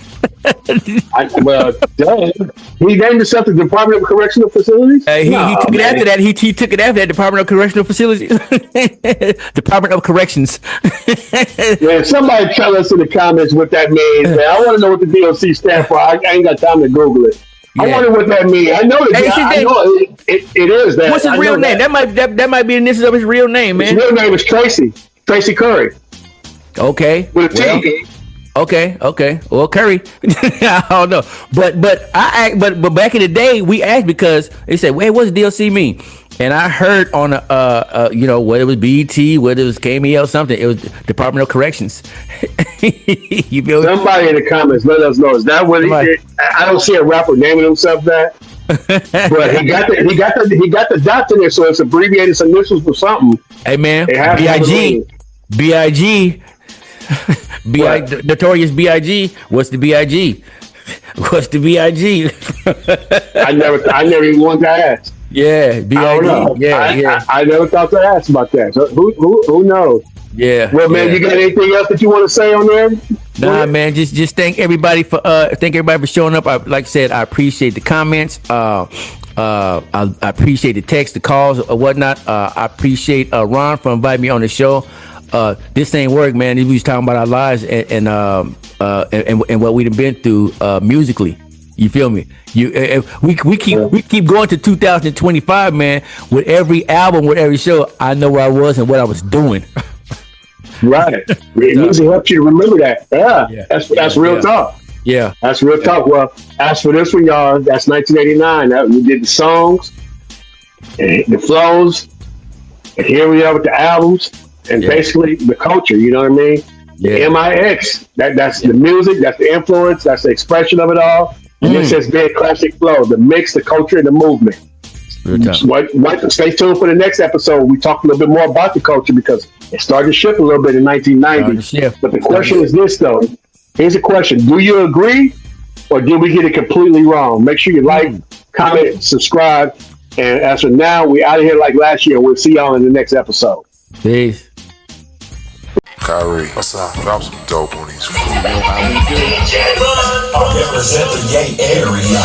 named himself the Department of Correctional Facilities? He took it after that. He took it after that. Department of Correctional Facilities. Department of Corrections. Yeah, somebody tell us in the comments what that means, man. I want to know what the D.O.C. stand for. I ain't got time to Google it. Yeah. I wonder what that means. I know it is that. What's his real name? That might be the initials of his real name, man. His real name is Tracy Khari. Okay. With a T. Okay. Well, Khari, I don't know, but back in the day, we asked because they said, "Wait, what's D.O.C. mean?" And I heard on whether it was BET, whether it was KMEL, something, it was Department of Corrections. You feel Somebody in the comments let us know. Is that what he did? I don't see a rapper naming himself that, but he got the dot in there, so it's abbreviated initials for something. Hey man, B.I.G. Notorious B.I.G. What's the B.I.G.? What's the B.I.G.? I never even wanted to ask. Yeah, B.I.G. I never thought to ask about that. So who knows? Yeah. Well, man, you got anything else that you want to say on there? Nah, man. Just thank everybody for showing up. Like I said, I appreciate the comments. I appreciate the text, the calls, or whatnot. I appreciate Ron for inviting me on the show. This ain't work, man. We was talking about our lives and what we've been through musically. You feel me? We keep going to 2025, man. With every album, with every show, I know where I was and what I was doing. Right. Music helps you to remember that. Yeah. That's real talk. Yeah. That's real talk. Well, as for this one, y'all, that's 1989. We did the songs, and the flows, and here we are with the albums. And basically the culture, you know what I mean? Yeah. MIX, that's the music, that's the influence, that's the expression of it all. And this has been Classic Flow, the mix, the culture, and the movement. Stay tuned for the next episode. We talk a little bit more about the culture because it started to shift a little bit in 1990. But the question is this, though. Here's a question. Do you agree or did we get it completely wrong? Make sure you like, comment, subscribe. And as for now, we out of here like last year. We'll see y'all in the next episode. Peace. Khari, what's up? Drop some dope on these fools. DjRon, represent the gay area.